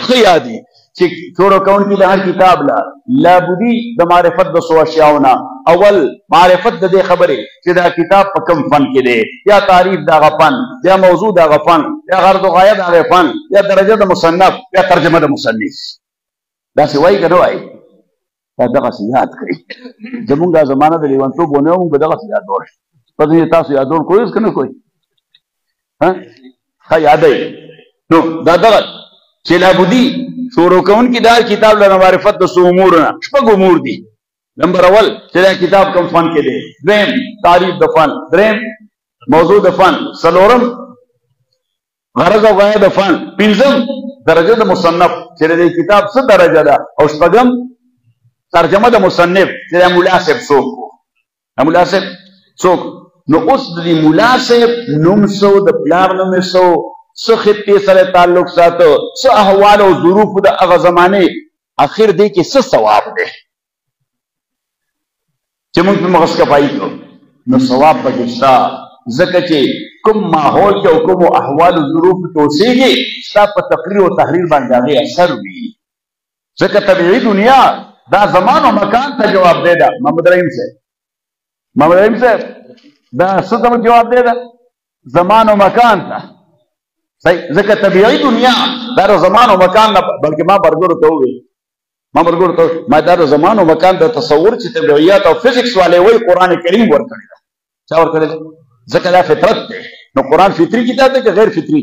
ښه یاد دي چې شروع کوونکي د هر کتاب نه لابدي د معرفت د څو اشیاو نه. اول معرفت د دې خبرې چې دا کتاب په کوم فن کې دی، یا تعریف د هغه فن، یا موضوع د هغه فن، یا غرض و غایه د هغه فن، یا درجه د مصنف، یا ترجمه د مصنف. داسې وایي که نه وایي؟ دا دغسې یاد کړئ. زمونږ دا زمانه د لیونتوب ونه وه، مونږ به دغسې یادول. پس تاسو یادول کوئ که نه کوئ؟ ښه یادوئ. نو دا دغه چې لابدي شروع کوونکي د هر کتاب له معرفت د څو امورو نه شپږ امور دي. نمبر اول چې دا کتاب کوم فن کې دی، دویم تعریف د فن، دریم موضوع د فن، څلورم غرض او غایه د فن، پنځم درجه د مصنف چې د کتاب څه درجه ده، او شپږم ترجمه د مصنف چې د ملا صاحب څوک و، د ملا صاحب څوک. نو اوس د دې ملا صاحب نوم څه و، د پلار نوم یې څه و، څه خطې سره تعلق ساته، څه احوال او ظروفو د هغه زمانې، اخر دې کې څه ثواب دی چې موږ په مغز کفایي کړو. نو ثواب پکې شته، ځکه چې کوم ماحول کې او کومو احوالو ظروفو کې اوسېږي ستا په تقریر او تحریر باندې هغې اثر وي. ځکه طبیعي دنیا دا زمان و مکان ته جواب دی دا محمد رحیم صاحب دا څه ته جواب دی دا زمان و مکان ته صحیح ځکه طبیعي دنیا دا زمان و مکان نه بلکې ما برګرو ته وویل ما دا زمان و مکان د تصور چې طبیعیات او فزیکس والے وایي قرآن کریم ورکړی دا چا ورکړی ځکه دا فطرت دی نو قرآن فطري کتاب دی که غیر فطري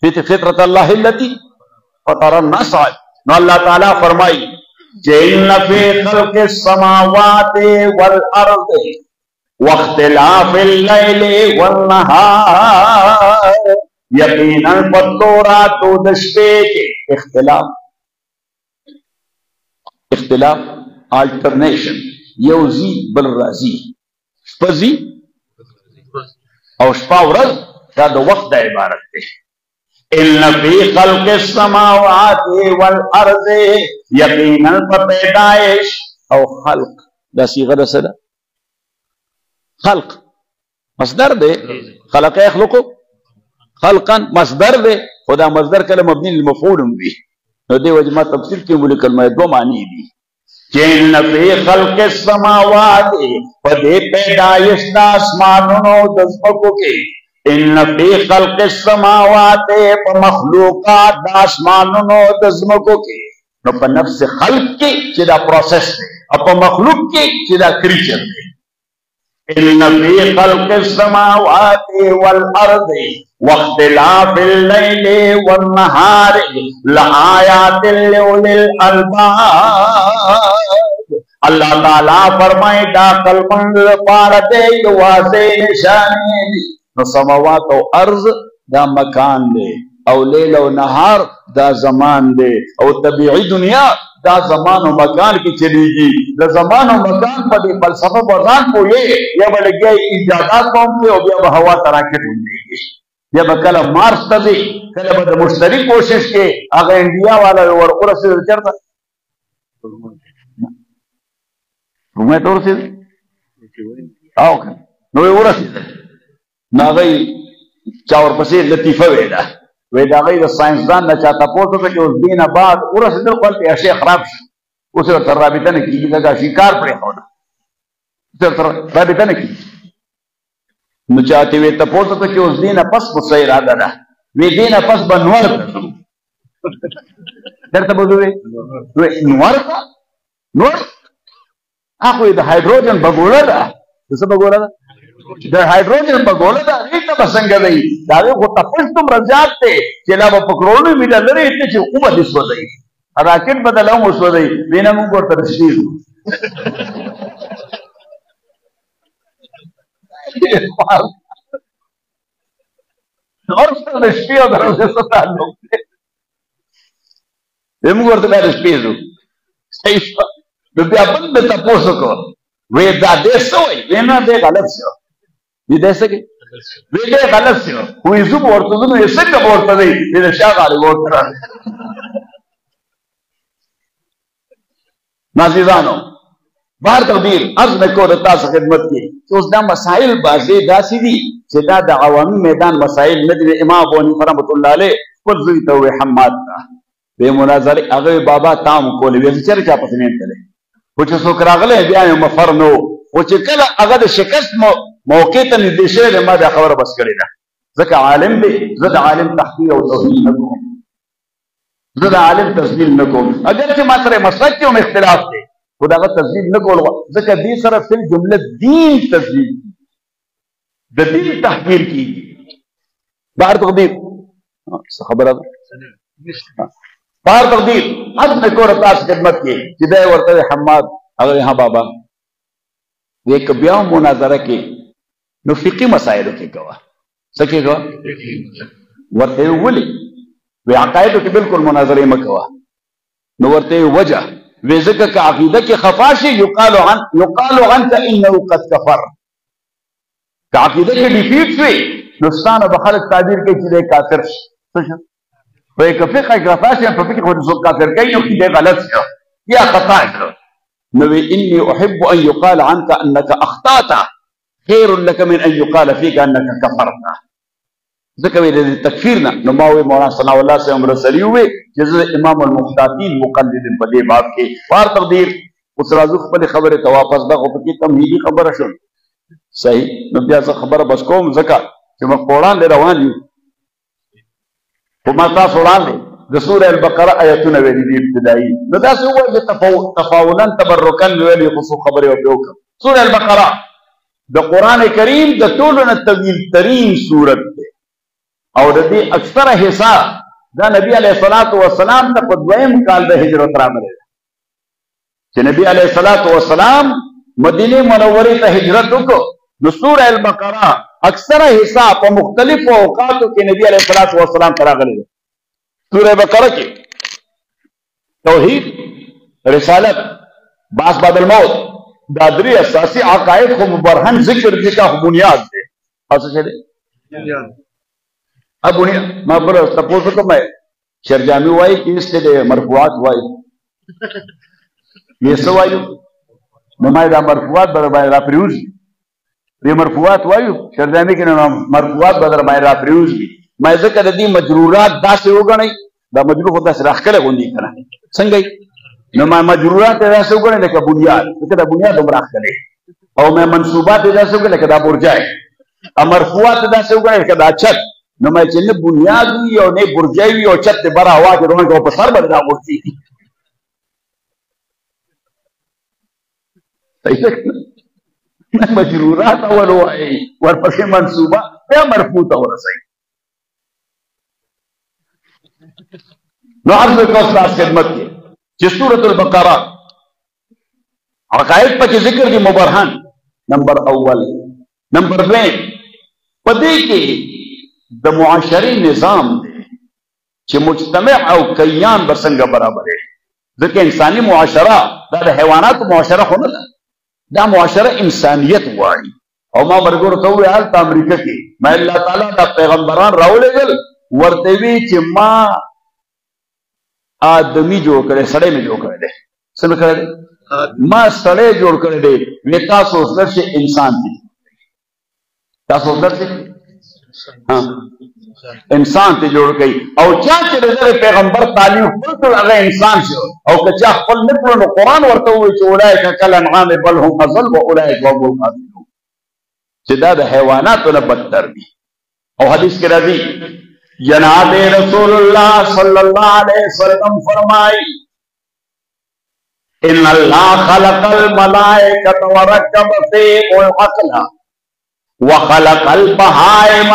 فطرت الله التي فطر الناس نو الله تعالی فرمایي چې ان فی خلق السماوات والارض واختلاف الليل والنهار یقینا پتورات د شپې کې اختلاف alternation یو زی بل راځي شپه زی او شپه ورځ دا د وخت د عبارت دی ان فی خلق السماوات والارض یقینا پیدائش او خلق دا صيغه ده څه ده خلق مصدر ده خلق يخلق خلقا مصدر ده خدا مصدر کله مبني للمفعول به نو دی وجه ما تفسیر کې مولي کلمه دو معنی دي چې ان فی خلق السماوات پدې پیدائش د اسمانونو د ځمکو کې ان فی خلق السماوات په مخلوقات د اسمانونو د ځمکو کې نو په نفس خلق کې چې دا پروسس دی او په مخلوق کې چې دا کریچر دی ان فی خلق السماوات والارض واختلاف الليل والنهار لآیات لأولی الالباب اللہ تعالیٰ فرمائے دا قلمند پارتے واضح نشانی نو سماوات او ارض دا مکان دے او لیل او نهار دا زمان دے او طبیعی دنیا دا زمان و مکان کی چلی گی دا زمان و مکان پا دی فلسفہ بردان کو یہ یا بلگئی ایجادات قوم کے او بیا ہوا تراکت ہوں گی یا بکل مارس تزی کل با مشتری کوشش کے آگا انڈیا والا ورقور سے چرتا رومے طور سے آو کن نوے ورسی ناغی چاور پسی لطیفہ ویدہ آغای دا سائنسدان نا چاہتا پوستا تھا کہ اس دین بعد ورسی دل قلتی اشیاء خراب شو اسے تر رابطہ نکی لگا شکار پڑے ہونا اسے تر رابطہ نکی نو چاہتے ہوئے تپوستا تھا کہ اس دین پس مصحی ارادہ دا وی دین پس با نوار تا در تا بودوئے نوار تا نوار آخوی دا ہائیڈروجن بگولا دا جسا بگولا دا دا ہائیڈروجن بگولا دا ریتا بسنگا دائی داوی خود تپش تم رضیات تے چلا با پکرونو میلا لرے اتنے چی اوبا دسو دائی راکٹ بدلاؤں اسو دائی وینا مون کو ترشیر اور سر رشپی اور در سے ستا لوگ تھے مون کو تبا رشپی زو صحیح شوا تو بیا بند تپوسو کو وی دا دے سوئی وینا دے غلط سو یہ دے سکے وی دے غلط سو ہوئی زو بورتا دنو یہ سکا بورتا دی وی شاہ غالی بورتا نازیزانو بہر تقدیر عرض میں کو رتا سے خدمت کی تو اس دا مسائل بازی دا سی دی چی دا دا عوامی میدان مسائل ندوی امام بونی فرمت اللہ علیہ قد زویتوی حماد دا بے مناظر اغوی بابا تام کولی ویسی چر چا پسنین کلے وچ سوکراغلے بیان مفرنو وچ کلا اغد شکست موقع تا ندیشے دے ما دا خبر بس کری دا ذکا عالم دے زد عالم تحقیق و تحلیل نکو زد عالم تسلیل نکو اگرچہ ماتر مسلک کیوں میں اختلاف دے خدا اغد تسلیل نکو ذکا دی صرف فی الجملہ دین تسلیل کی دا دین تحقیر کی بہر تقدیر خبر آدھا بہر تقدیر حد میں کو رتا سے خدمت کی جدہ ورطہ حماد اگر یہاں بابا ایک بیاں مناظرہ کی نو فقی مسائلوں کی گواہ سکے گواہ ورطہ ولی وی عقائدوں کی بالکل مناظرہ میں گواہ نو ورطہ وجہ وی ذکر کا عقیدہ کی خفاشی یقالو عنک انہو قد کفر کہ عقیدہ کی ڈیفیٹ ہوئی نستان و بخلق تعبیر کے چلے کافر سشن وہ ایک فقہ ایک رفاسی ہیں فقہ خود سوک کافر کئی نو کی غلط سے یا خطا ہے نوی انی احب ان یقال عنک انکا اخطاتا خیر لک من ان یقال فیک انکا کفرتا ځکه وی د تکفیر نه نو ما وی مولانا ثناء الله صاحب رسلی وی چې امام المحتاطین مقلد په دې باب کې فار تقدیر اوس راځو خپل خبره ته واپس دا خو پکې تمهیدی خبره شو صحیح نو بیا څه خبره بس کوم ځکه چې موږ قرآن روان یو په ما تاسو وړاندې د سوره البقره آیتونه ویلي دي ابتدایي نو داسې ووایي چې تفاولا تبرکا مې ویلي خو څو خبرې ورته وکړم سوره البقره د قرآن کریم د ټولو نه طویل ترین سورت دی او د دې اکثره حصہ دا نبی علیه الصلاۃ والسلام ته په دویم کال د هجرت راغلی چې نبی علیه الصلاۃ والسلام مدینه منورې ته هجرت وکړو نو سوره البقره اکثره حصہ په مختلفو اوقاتو کې نبی علیه الصلاۃ والسلام ته راغلی دی سوره بقره کې توحید رسالت باس بعد الموت دا درې اساسي عقاید خو مبرهن ذکر دي کا بنیاد دی اوس څه دی اب ما پر تاسو ته مې شرجامي وایي چې ست مرفوعات وایي یې څه وایي نو ما دا مرفوعات به را پریوزي دې مرفوعات وایو شرجامي کې نو مرفوعات به در باندې را پریوزي ما ځکه د دې مجرورات داسې وګڼئ دا مجرور خو داسې راښکلی غوندې کنه څنګه نو ما مجرورات داسې وګڼئ لکه بنیاد ځکه دا بنیاد هم راښکلی او ما منصوبات داسې وګڼئ لکه دا برجای مرفوعات داسې وګڼئ لکه دا چت نو ما چې نه بنیاد وي او نه برجای وي او چت دې بره هوا کې روان کړو په سر باندې راغورځېږي صحیح مجرورات اول وایي ورپسې منصوبه بیا مرفوع ته ورسوي نو عرض کو استاد خدمت کې چې سورۃ البقره عقاید پکې ذکر دي مبرهن نمبر اول نمبر 2 پدې کې د معاشري نظام دی چې مجتمع او کیان برسنګ برابر دی ځکه انساني معاشره دا د حیوانات معاشره خو نه ده دا معاشره انسانیت وایي او ما مرګور ته ویل په امریکا کې ما الله تعالی دا پیغمبران راولېږل ورته وی چې ما آدمی جوړ کړي سړی مې جوړ کړی دی څنګه کړی ما سړی جوړ کړی دی وی تاسو درشه انسان دي تاسو درشه انسان ته جوړ کړي او چا چې د پیغمبر تعلیم خپل هغه انسان شو او که چا خپل نه کړو قرآن ورته وایي چې اولئک کالانعام بل هم اضل واولئک هم الغافلون چې دا د حیواناتو نه بدتر دي او حدیث کې راځي جناب رسول اللہ صلی اللہ علیہ وسلم فرمائی ان اللہ خلق الملائکۃ ورکب فیہم العقل وخلق البہائم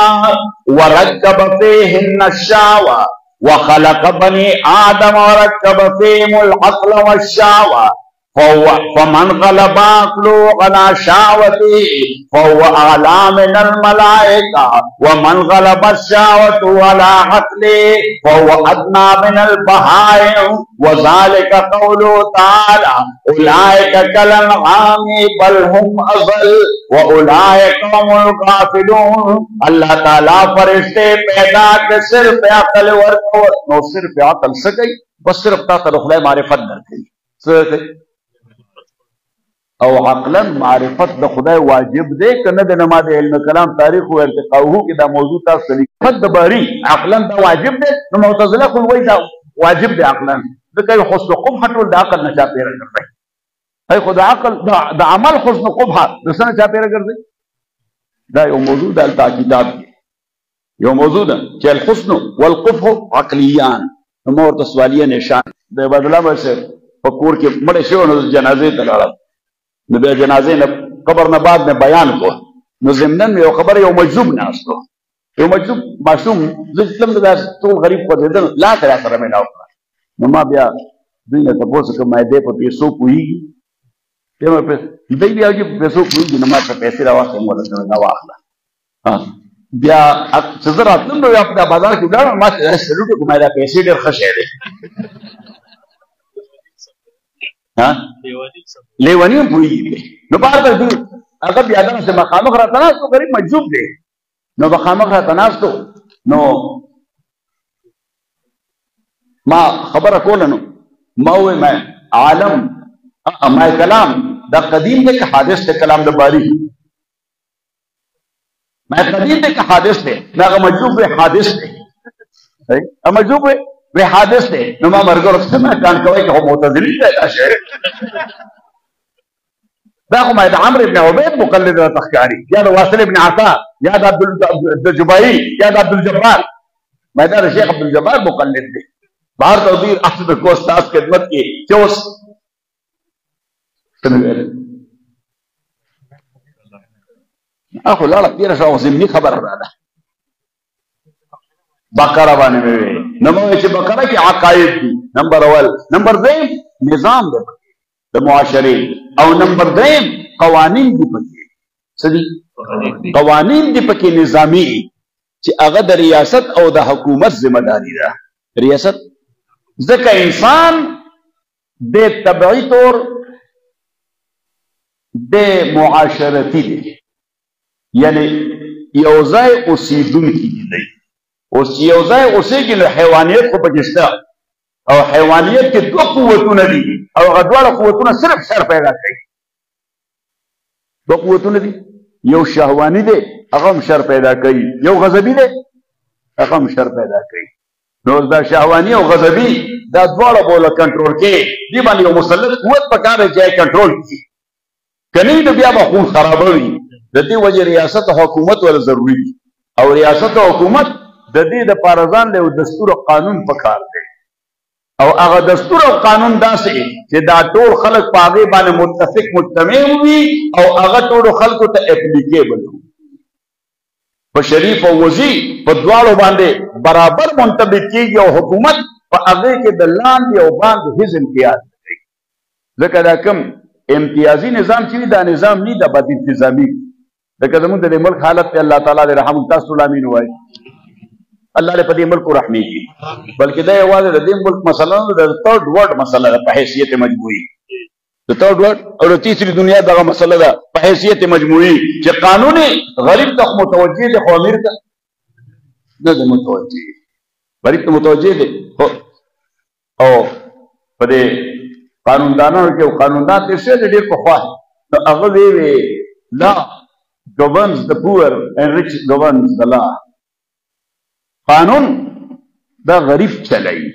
ورکب فیہن الشہوہ وخلق بنی آدم ورکب فیہم العقل والشہوہ فمن غلب عقله على شهوته فهو أعلى من الملائكة ومن غلب الشهوة على عقله فهو أدنى من البهائم وذلك قوله تعالى أولئك كالأنعام بل هم أضل وأولئك هم الغافلون اللہ تعالیٰ فرشتے پیدا کے صرف عقل ورکو نو صرف عقل سکی بس صرف تا خدای معرفت درکړي او عقلا معرفت د خدای واجب دی کنه د نماز علم کلام تاریخ او ارتقاؤه کې دا موضوع تاسو لري د باری عقلا دا واجب دی نو معتزله خو وایي دا واجب دی عقلا ځکه حسن قبح ټول د عقل نه چا پیره کوي هي خدای عقل د عمل حسن قبح د سنه چا پیره کوي دا یو موضوع د تاکیدات یو موضوع ده چې الحسن والقبح عقلیان نو ورته سوالیه نشان د بدلا بشه فکور کې مړ شو نو جنازې ته لاړل نو بیا جنازې نه قبر نه بعد نه بیان کو نو ضمناً یو خبر یو مجذوب ناستو یو مجذوب معصوم ځکه دا ټول غریب خو دې لا تر سره مې ناو نو ما بیا دوی ته تاسو کوم دې په پیسو کوي ته په دې بیا چې پیسو کوي نو ما په پیسې راوځم ولا دا واخله بیا څه راتلم نو په بازار کې ولاړم ما سلوټ کوم دا پیسې ډېر خشه دي لیونی هم پوهېږي نو بار بار هغه بیا دغسې مخامخ راته ناستو غریب مجذوب دی نو مخامخ راته ناستو نو ما خبره کوله نو ما وویل ما عالم ما کلام دا قدیم دی که حادث دی کلام د باری میں قدیم دے کہ حادث دے میں اگر مجلوب بے حادث دے مجلوب بے حادث دے نما مرگر اس میں کان کوئی کہ ہو معتزلی دا شہر دا خو میں عمر ابن عبید مقلد تخکاری یا دا واصل ابن عطا یا دا عبدالجبائی یا دا عبدالجبار میں دا شیخ عبدالجبار مقلد دے باہر توضیر احسد کو استاذ خدمت کی چوس اخو لالا تیرا شاو زمینی خبر رادا بقرہ بانے میں نمو چھ بقرہ کی عقائد دی نمبر اول نمبر دیم نظام دے دا معاشرے او نمبر دیم قوانین دی پکی صدی قوانین دی پکی نظامی چھ اغد ریاست او دا حکومت ذمہ داری دا ریاست ذکر انسان دے طبعی طور دے معاشرتی دے یعنی یوزای اسیدون کی دی اس یوزای اسی کی حیوانیت کو پکستا او حیوانیت کے دو قوتوں نے دی او غدوار قوتوں نے صرف شر پیدا کی دو قوتوں نے دی یو شہوانی دے اغم شر پیدا کی یو غضبی دے اغم شر پیدا کی نوز دا شہوانی او غضبی دا دوارا بولا کنٹرول کے دی بانی یو مسلط قوت پکا رہے جائے کنٹرول کی کنی دا بیا با خون خراب ہوئی دا دی وجہ ریاست حکومت والا ضروری دی او ریاست حکومت دا دی دا پارزان لے دستور و قانون پکار دے او اغا دستور و قانون دا سے کہ دا طول خلق پاگے بانے متفق مجتمع ہوئی او اغا طول خلقو تا اپلیکیبل ہوئی پا شریف و وزی پا دوارو باندے برابر منطبق کی گیا حکومت پا اغے کے دلان دی او باند ہز امتیاز دی ذکر دا کم امتیازی نظام چیوی دا نظام نی دا بد انتظامی ذکر زمون دا ملک حالت تے اللہ تعالیٰ دے رحم تاسو الامین ہوئی اللہ نے پدی ملک کو رحمی کی بلکہ دا یواز دا دیم ملک مسئلہ دا تھرڈ ورڈ مسئلہ دا پا حیثیت مجموعی دا تھرڈ ورڈ اور تیسری دنیا دا مسئلہ دا پا حیثیت مجموعی کہ قانونی غریب تک متوجہ دے خو امیر کا نہ دا متوجہ غریب تک متوجہ دے او پدے قانون دانا کہ قانون دان تیسے دے دیر کو خواہ تو اغلوی لا governs the poor and rich governs the law قانون دا غریب چلائی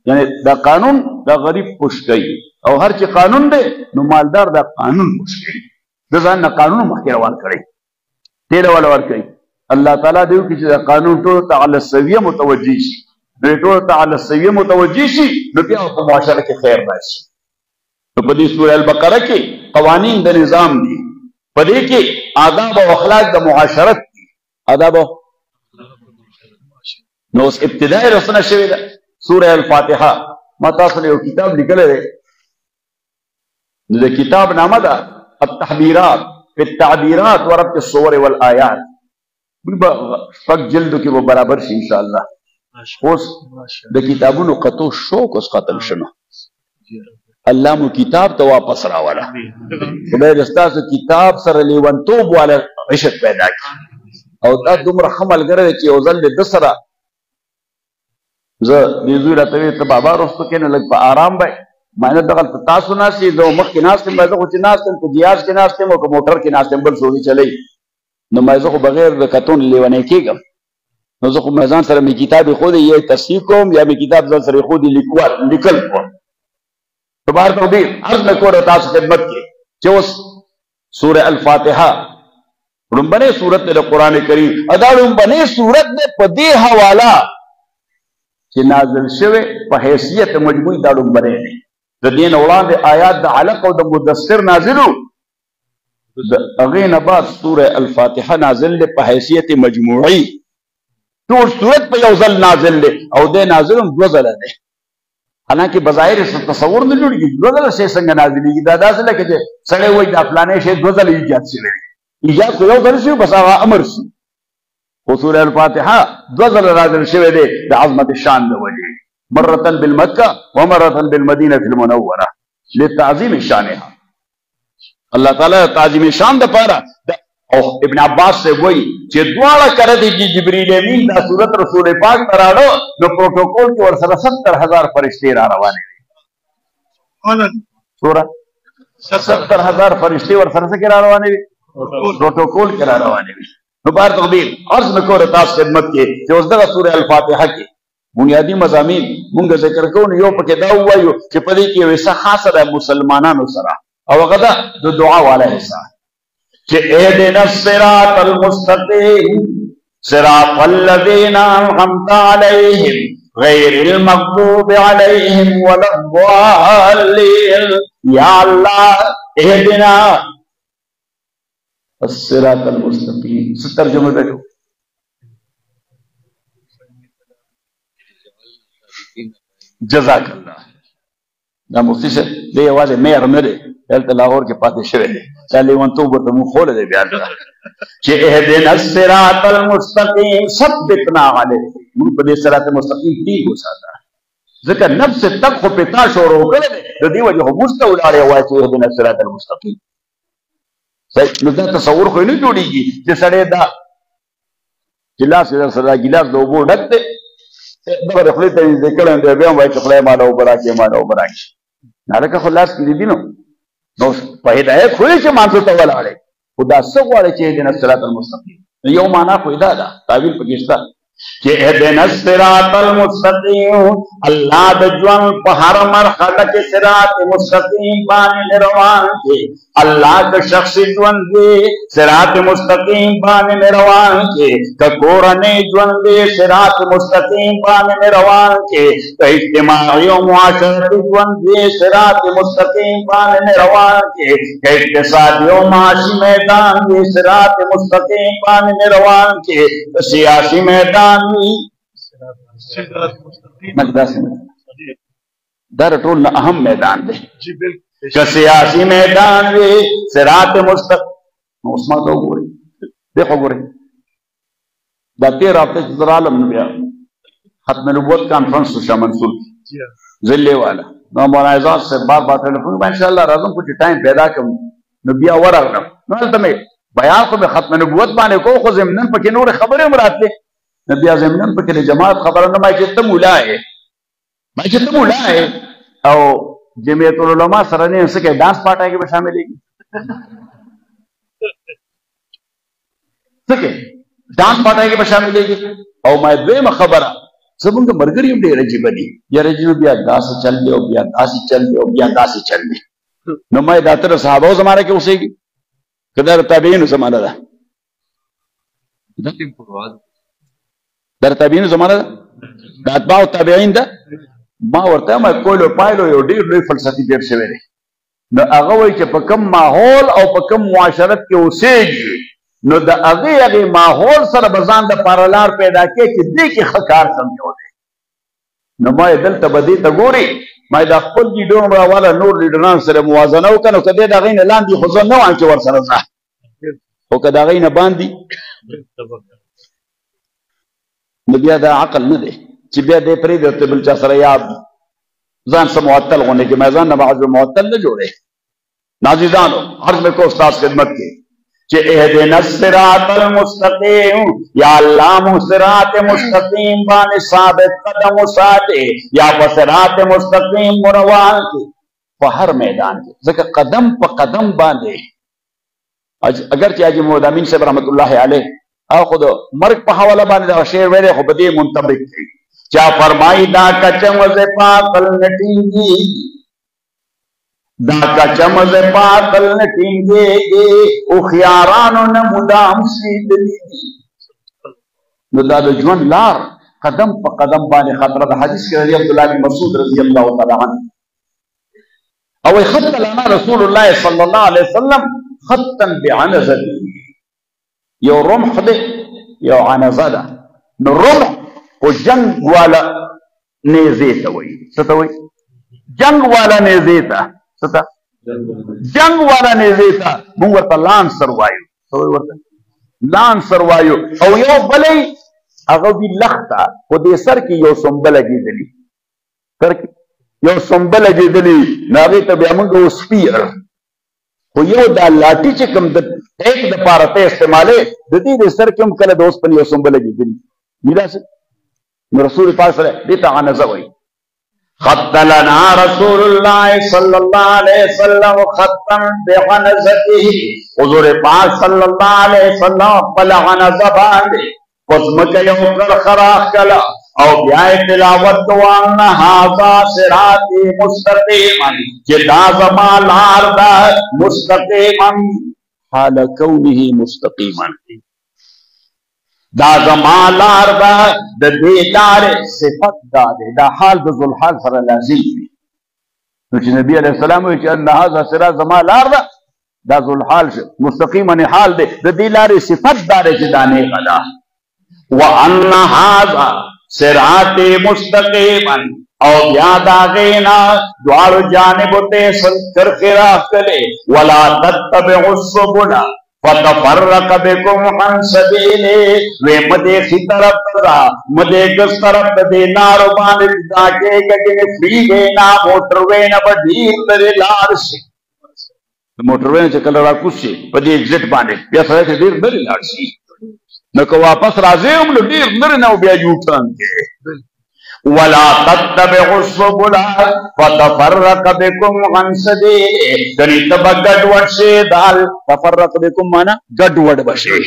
یعنی دا قانون دا غریب پوش گئی او ہر چی قانون دے نو مالدار دا قانون پوش گئی دا زان نا قانون مخی روان کری تیل والا ور کری اللہ تعالیٰ دیو کی چیزا قانون تو تا علی السویہ متوجی شی نو تو تا علی السویہ متوجی شی نو پیا اپا معاشرہ کے خیر باسی تو پدی سورہ البقرہ کی قوانین دا نظام دی پدی کی آداب و اخلاق دا معاشرت دی آداب و نو اس ابتدائی رسنا شوی دا سورہ الفاتحہ ما تاصل یو کتاب لکلے دے دا کتاب نامہ دا التحبیرات فی التعبیرات وربط الصور والآیات فق جلدو کی وہ برابر شی انشاءاللہ اس دا کتابونو قطو شوق اس قتل شنو اللہ مو کتاب تو واپس راولا خدای دستا سے کتاب سر لیونتوب والا عشق پیدا کی او دا دمر حمل گرے چی او ظل دسرا دیزوی راتوی تا بابا رستو کینے لگ پا آرام بائی معنی دقل تاسو ناسی دو مخ کی ناستیم بایدو خوچی ناستیم تو جیاز کی ناستیم او موٹر کی ناستیم بل سوزی چلی نو مایزو خو بغیر کتون لیوانے کی گم نو زو خو میزان سر می کتابی خودی یہ تصحیح کوم یا می کتاب زن سر خودی لکل کوم تو بار تقدیر عرض میں کو رہا تاسو خدمت کی چوس سورہ الفاتحہ رنبنے صورت نے قرآن کریم ادا رنبنے صورت نے پدی حوالا کہ نازل شوے پا حیثیت مجموعی دا رنبنے نے دا دین اولان دے آیات دا علق و دا مدثر نازلو اغین بعد سورہ الفاتحہ نازل لے پا حیثیت مجموعی تو صورت پا یوزل نازل لے او دے نازلوں دوزل دے حالانکہ بظاہر تصور نہ جوڑی گی دوزل سے سنگ نازلی گی دادا سے لکھے جے سڑے ہوئی دا فلانے شے دوزل ایجاد سے لے ایجاد کو یوزل سے بس آغا امر سی وہ سورہ الفاتحہ دوزل نازل شوے دے دا عظمت شان دے وجہ مرتن بالمکہ ومرتن بالمدینہ فی المنورہ لتعظیم شانہا اللہ تعالیٰ تعظیم شان دا پارا ابن عباس سے وہی چی دوارا کردی جی جبریل امین دا صورت رسول پاک ترادو نو پروٹوکول کی ورسر 70,000 فرشتے را روانے بھی سورت 70,000 فرشتے ورسر سے کرا روانے بھی پروٹوکول کرا روانے بھی نو بار تقدیر عرض میں کو رتاس خدمت کے چې اوس دغه سورہ الفاتحه کې بنیادی مضامین مونږ ذکر کوو نو یو پکې دا وایو چې په دې کې یو څه خاصه ده مسلمانانو سره او هغه ده د دعا والا حصہ کہ اهدنا الصراط المستقیم صراط الذین انعمت علیہم غیر المغضوب علیہم ولا الضالین یا اللہ اهدنا الصراط المستقیم سے ترجمہ بیٹھو جزاک اللہ دا مفتی سے دے آوازے میر نہ دے دلته لاهور کې پاتې شوی دی دا لیونتوب ورته مونږ خوله دی بیا چې اهدنا الصراط المستقیم ثبتنا علیه مونږ په دې صراط مستقیم ټینګ وساته ځکه نفس تک خو پتا شروع کړی دی د دې وجه خو موږ ته ولاړې وایي چې اهدنا الصراط المستقیم صحیح نو دا تصور خو نه جوړېږي چې سړی دا ګیلاس سره ګیلاس د اوبو ډک دی دغه خولې ته یې ذکر دی بیا وایي چې خدای ماله اوبه راکړي ماله اوبه راکړي هلکه خو لاس کې دي نو نو په هدایت خو یې چې مانځه ته ولاړې خو دا څه غواړي چې اهدنا الصراط المستقیم یو معنا خو دا ده تعبیر پکې شته کہ اهدنا الصراط المستقیم اللہ د ژوند په هر مرحله کې صراط مستقیم باندې روان دي الله د شخصي ژوند دی صراط مستقیم باندې روان دي ک کورنۍ ژوند دی صراط مستقیم باندې روان دي ک اجتماعي او معاشرتي ژوند دی صراط مستقیم باندې روان دي ک اقتصادي او معاشي میدان دی صراط مستقیم باندې روان دي سیاسي میدان در ټول اهم میدان دی چې سیاسي میدان دی صراط مستقیم عثمان ته وګورئ دغه وګورئ دا 13 هفته چې عالم بیا ختم نبوت کانفرنس شو منصور ذلې والا نو مولانا اعزاز سے بار بار ټلیفون ان شاء الله راځم کوم ټایم پیدا کوم نو بیا ورغلم نو تمه بیان خو به ختم نبوت باندې کو خو زمنن پکې نور خبره مراته نبی اعظم پر کے جماعت خبر نہ میں کہ تم مولا ہے او جمعیت العلماء سره نه سکے ڈانس پارٹی کې به شامل ہے سکے ڈانس پارٹی کې به شامل ہے او میں دویمه خبره زمونږ مرګري هم ډېر عجیب دي یاره جنو بیا داس چل دی او بیا داس چل دی او بیا داس چل دی نو میں داتر صحابه زمانه کې اوسېږي کدار تابعین زمانه ده در تابعین زمانه ده د اتباع تابعین ده ما ورته ما کولو پایلو یو ډیر لوی فلسفي پیر شوی دی نو هغه وایي چې په کوم ماحول او په کوم معاشرت کې اوسېږي نو د هغه ماحول سره به ځان د پارلار پیدا کړي چې دې کې ښه کار سمجو دی نو ما دلته به دې ته ګوري ما د خپل لیډرونو راواله نور لیډران سره موازنه وکړو که دې د هغې نه لاندې خو زه نه وایم چې ورسره ځه خو که د هغې نه باندې نو بیا دا عقل نه دی چې بیا دې پرېږدي ورته بل چا سره یاد ځان څه معطل غوندې کې میزان نه بعض معطل نه جوړې نازیزانو عرض میں کو استاد خدمت کې کہ اهدنا الصراط المستقیم یا اللہ صراط مستقیم باندې ثابت قدم وساته یا صراط مستقیم روان کی په هر میدان کې ځکه قدم په قدم باندې اگر چې حاجی محمد امین صاحب رحمت الله علیه او خود مرګ په حواله باندې دا شعر ویلې خو به دې منطبق دی چا فرمایي دا کچم ز پاکل نټینګي دا کچم ز پاکل نټینګي او خيارانو نه مدام سیدلی نو دا د ژوند لار قدم په قدم باندې خطر د حدیث کې رضی الله بن مسعود رضی الله تعالی عنه او خط لنا رسول الله صلی الله علیه وسلم خطا بعنزه یو رمح ده یو عنزه ده نو رمح او جنگ والا نیزه ته وایي څه ته وایي جنگ والا نیزه ته څه ته جنگ والا نیزه ته موږ ورته لانسر وایو څه وایي ورته لانسر وایو او یو بلې هغه وي لخته خو دې سر کې یو سنبه لګېدلي سر کې یو سنبه لګېدلي نو هغې ته بیا موږ سپیر خو یو دا لاټي چې کوم د ټیک دپاره ته استعمالې د دې د سر کې هم کله د اوسپنې یو سنبه لګېدلي نو رسول پاک سره دې ته عنزه وایي خط لنا رسول الله صلی اللہ علیہ وسلم خطا بعنزته حضور پاک صلی اللہ علیہ وسلم پل عنزه باندې پسمک یو کر خراخ کلا او بیائی تلاوت دوان هذا صراط مستقیما چې دا زما لار ده مستقیما حال کونه مستقیما دا زما لار ده د دې لارې صفت دا ده دا حال د ذوالحال سره لازم وي نو چې نبی علیه السلام وایي چې ان هذا صراط زما لار ده دا ذوالحال مستقیما حال ده د دې لارې صفت دا ده چې دا نیغه ده وان هذا صراط مستقیما او بیا دا غینا دوار جانب تے سنکر خراف کلے ولا تتبعوا السبل فتفرق بكم عن سبیلے وے مدے خی طرف دا مدے گس طرف دے نارو باندې دا کے گنے فری گینا موٹر وے نہ بدیر ترے لار سے موٹر وے چکل را کچھ پدی ایگزٹ باندې بیا سره دیر بل لار سی نو واپس راځي هم نو ډیر نر نه بیا یو ټرن کې ولا تتبعوا السبل فتفرق بكم عن سبيله دني تبغد ورشي دال تفرق بكم معنا گډ وډ بشي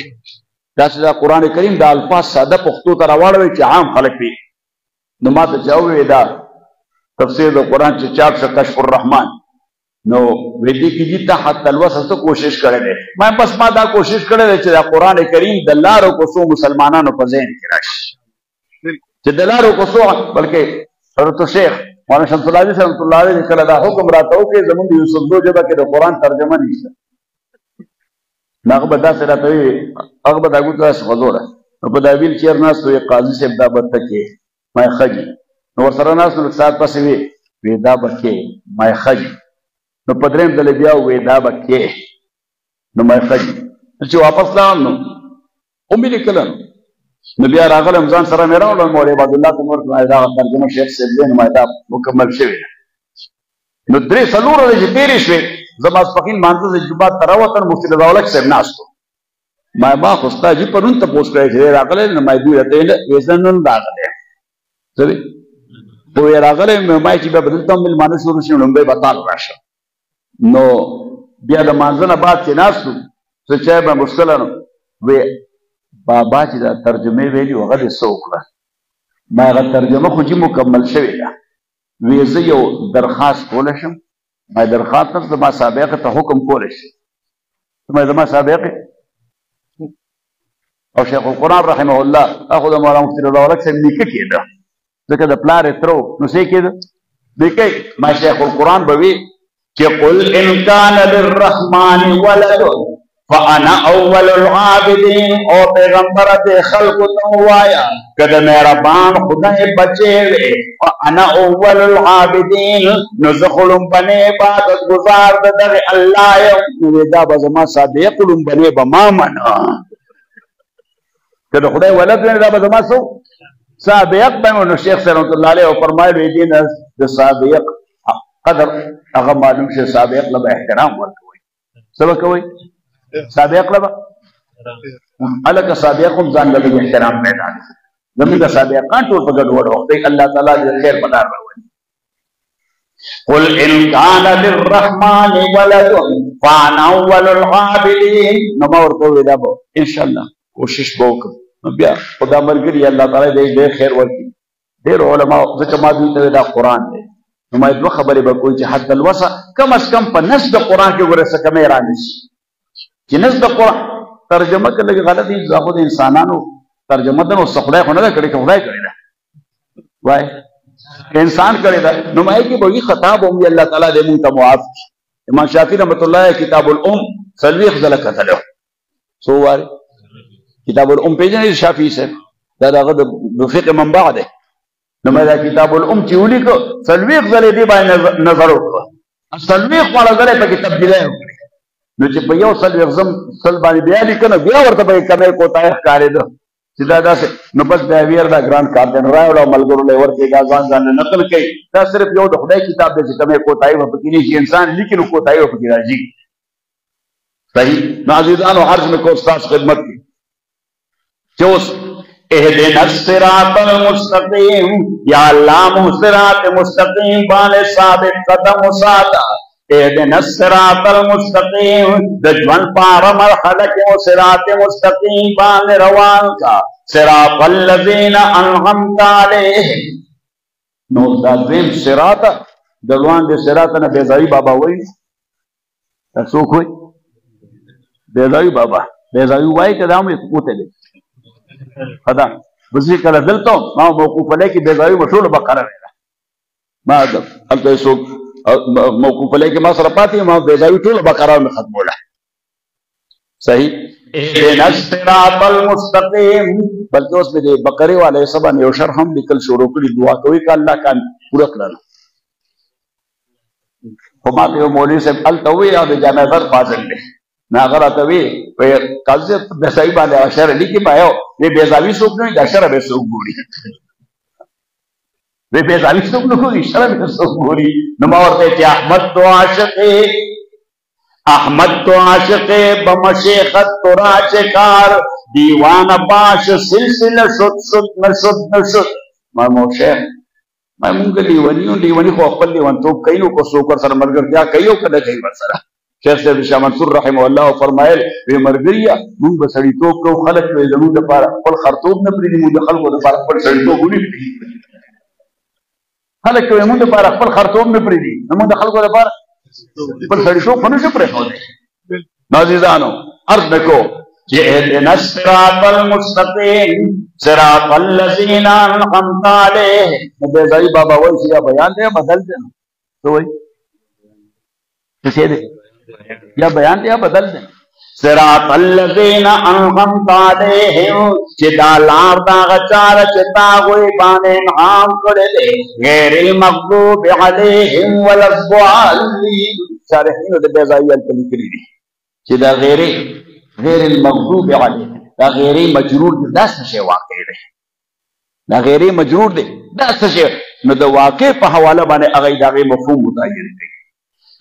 دا چې قرآن کریم د الفاظ ساده پښتو ته راوړوي چې عام خلک پی نو ما ته چاوي دا تفسیر د قرآن چې چاپ ش کشف الرحمن نو ودی کی جتا حتی الوسط کوشش کړي دي ما بس ما دا کوشش کړي چې دا قرآن کریم د لارو کو سو مسلمانانو په ذهن کې راشي چې د لارو کو سو بلکې حضرت شیخ مولانا شمس الله علیه رحمۃ اللہ علیہ کله دا حکم راته وکړي زموږ د یوسف دو جبه کې د قرآن ترجمه نشته هغه به داسې راته وي هغه به دا ګوته غزوره نو په دا ویل چیر ناست وي قاضي صاحب دا بته کې ما خجي نو ورسره ناست نو سات پسې وي دا بکې ما خجي نو پدریم دل بیا وې دا بکې نو مې خج چې واپس لاړم نو امي لیکل نو بیا راغلم ځان سره مې راوړل مولوی عبد الله تمر دا ترجمه شیخ سیدین ما دا مکمل شوی نو درې څلور ورځې تیرې شوې زما سپکین مانځه د جمعه تر وطن مفتی رضا الک صاحب ناستو ما خو ستا جی پرون ته پوسټ کړی چې راغلی نو ما دوی راته ویزنن راغلی سوي وې راغلی ما چې به بدلته مل مانه شروع شي نو به بتال راشه نو بیا د مانځنه بعد چې ناستو څه چای به مشکل نو وې بابا چې دا ترجمه ویلی هغه دې څه وکړه ما هغه ترجمه خو چې مکمل شوې ده وې زه یو درخواست کولی شم ما درخواست ته زما سابقه ته حکم کولی شي زما سابقه او شیخ القرآن رحمه الله اخو د مولانا مفتی رضا الک صاحب نیکه کېده ځکه د پلار یې ترو نو څه کېده نیکه ما شیخ القرآن به وي کہ قل ان کان للرحمن ولد فانا اول العابدین او پیغمبر دے خلق تو وایا کہ مہربان خدای بچے وے فانا اول العابدین نزخلم بنے عبادت گزار دے اللہ یو دا بزما صادقلم بنے بما منا کہ خدای ولد نے دا بزما سو صادق بنو شیخ رحمۃ اللہ علیہ فرمائے دین د صادق قدر هغه معلوم شي سابق له احترام ورکوي سبق کوي سابق له الک سابق هم ځان له احترام پیدا زموږ سابقان ټول په ګډ وډ وخت الله تعالی دې خیر پدار ورکړي قل ان كان للرحمن ولد فانا اول العابدين نو ورته وي دا ان شاء الله کوشش وکړو بیا خدا مرګري الله تعالی دې خیر ورکړي ډېر علماء ځکه ما دې دا قرآن دی نو ما دوه خبرې به کوي چې حد الوسع کم از کم په نص د قرآن کې ورسه کمې رانشي چې نص د قرآن ترجمه کې لږ غلطي ځاخو د انسانانو ترجمه ده نو خدای خو نه ده کړې خدای کړې ده وای انسان کړې ده نو ما کې به خطاب هم الله تعالی دې مونږ ته معاف امام شافعي رحمۃ اللہ کتاب الام سلويخ ځله کتلو سو واري کتاب الام پیژنې شافعي صاحب دا دغه د فقه منبع ده نو ما دا کتاب الام چې ولیکو سلويخ ځله دې باندې نظر وکړه سلويخ والا ځله پکې تبدیلای وکړي نو چې په یو سلويخ زم سل باندې بیا لیکنه بیا ورته به کمې کوتاه ښکارېده چې دا داسې نو بس دا ویر دا ګران کار دی راوړو ملګرو له ورکې ځان ځان نقل کوي دا صرف یو د خدای کتاب دی چې کمې کوتاهي وپکې نه شي انسان لیکي نو کوتاهي وپکې راځي صحیح نو عزیزانو عرض مې کو استاد خدمت کې چې اوس اهدنا الصراط المستقیم، یا اللہ مو صراط مستقیم بانے ثابت قدم ساتا. اهدنا الصراط المستقیم دجوان پارا مرحلہ کے صراط مستقیم بانے روان کا. صراط الذین انعمت علیہم. نو دا دویم صراط دلوان دے صراط نا بیزاوی بابا ہوئی سوک ہوئی بیزاوی بابا بیزاوی وائی کہ دامی پوتے لے خدا بسی کلا دلتا ہوں ما موقوف علیہ کی بیزاوی مشہور بقرہ رہا ما ادب حل تو سوک موقوف علیہ کی ما سرپاتی ما بیزاوی طول بقرہ میں ختم ہو رہا صحیح. اہدنا الصراط المستقیم بلکہ اس میں دے بقرے والے سبا نے اوشر ہم لکل شروع کری دعا کوئی کہ اللہ کا پورا کرنا خماتے ہو مولی سے التوی یا بے جامع در فاضل لے ناغراتوی قاضی بیساوی باندے اشار علی کی بایو وی بیزاوی سوک نوی اشار بے سوک گوری وی بیزاوی سوک نوی اشار بے سوک گوری نماورتے کہ احمد تو عاشق احمد تو عاشق بمشیخت تو راچکار دیوان باش سلسل شد شد نشد نشد مامو شیخ مونگا لیونی خو اقبل لیون تو کئیو کو سوکر سر مرگر کیا کئیو کده کئی برسرا. شیخ صاحب شاہ منصور رحمه اللہ فرمائل وی مرگریا مونگ بسڑی توب کو خلق وی زمون دپارا قل خرطوب نپریدی مونگ خلقو دپارا قل سڑی توب گونی پریدی خلق وی مونگ دپارا قل خرطوب نپریدی مونگ خلقو دپارا قل سڑی توب خنوش پرے ہو دے. نازیزانو عرض نکو اهدنا الصراط المستقیم صراط الذین انعمت علیہم. بیزائی بابا وہی یا بیان دے یا بدل دے تو وہی کسی دے یا بیان دے یا بدل دے. صراط الذین انعمت علیہم چدا لار دا غچار چدا غوی بانے انعام کرے دے غیر المغضوب علیہم ولا الضالین. شارحین دے بیزائی الکلی کری دی چدا غیر المغضوب علیہ دا غیر مجرور دے دا سشے واقع دے دا غیر مجرور دے دا سشے نو دا واقع پا حوالہ بانے اغی دا غیر مفہوم متعین دے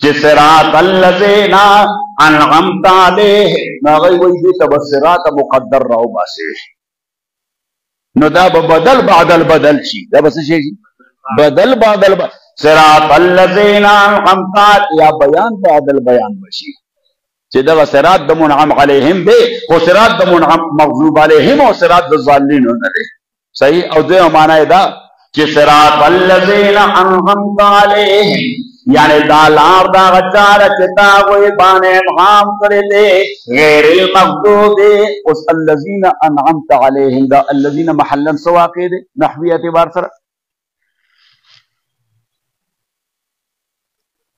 چی صراط الذین انعمت علیہ نو اغی وی دے تب صراط مقدر رہو باسے نو دا بدل بعد البدل چی دا بس شے جی بدل بعد البدل صراط الذین انعمت یا بیان بعد البیان بشی چی دا صراط دا منعم علیہم دے و صراط دا منعم مغضوب علیہم و صراط دا ظالین ہونا دے صحیح. او دے معنی دا چی صراط الذین انعمت علیہم یعنی دا لار دا غچار چتا غوی بانے انعام کرے دے غیر المغضوب اس الذین انعمت علیہم دا الذین محلن سواقع دے نحوی اعتبار سر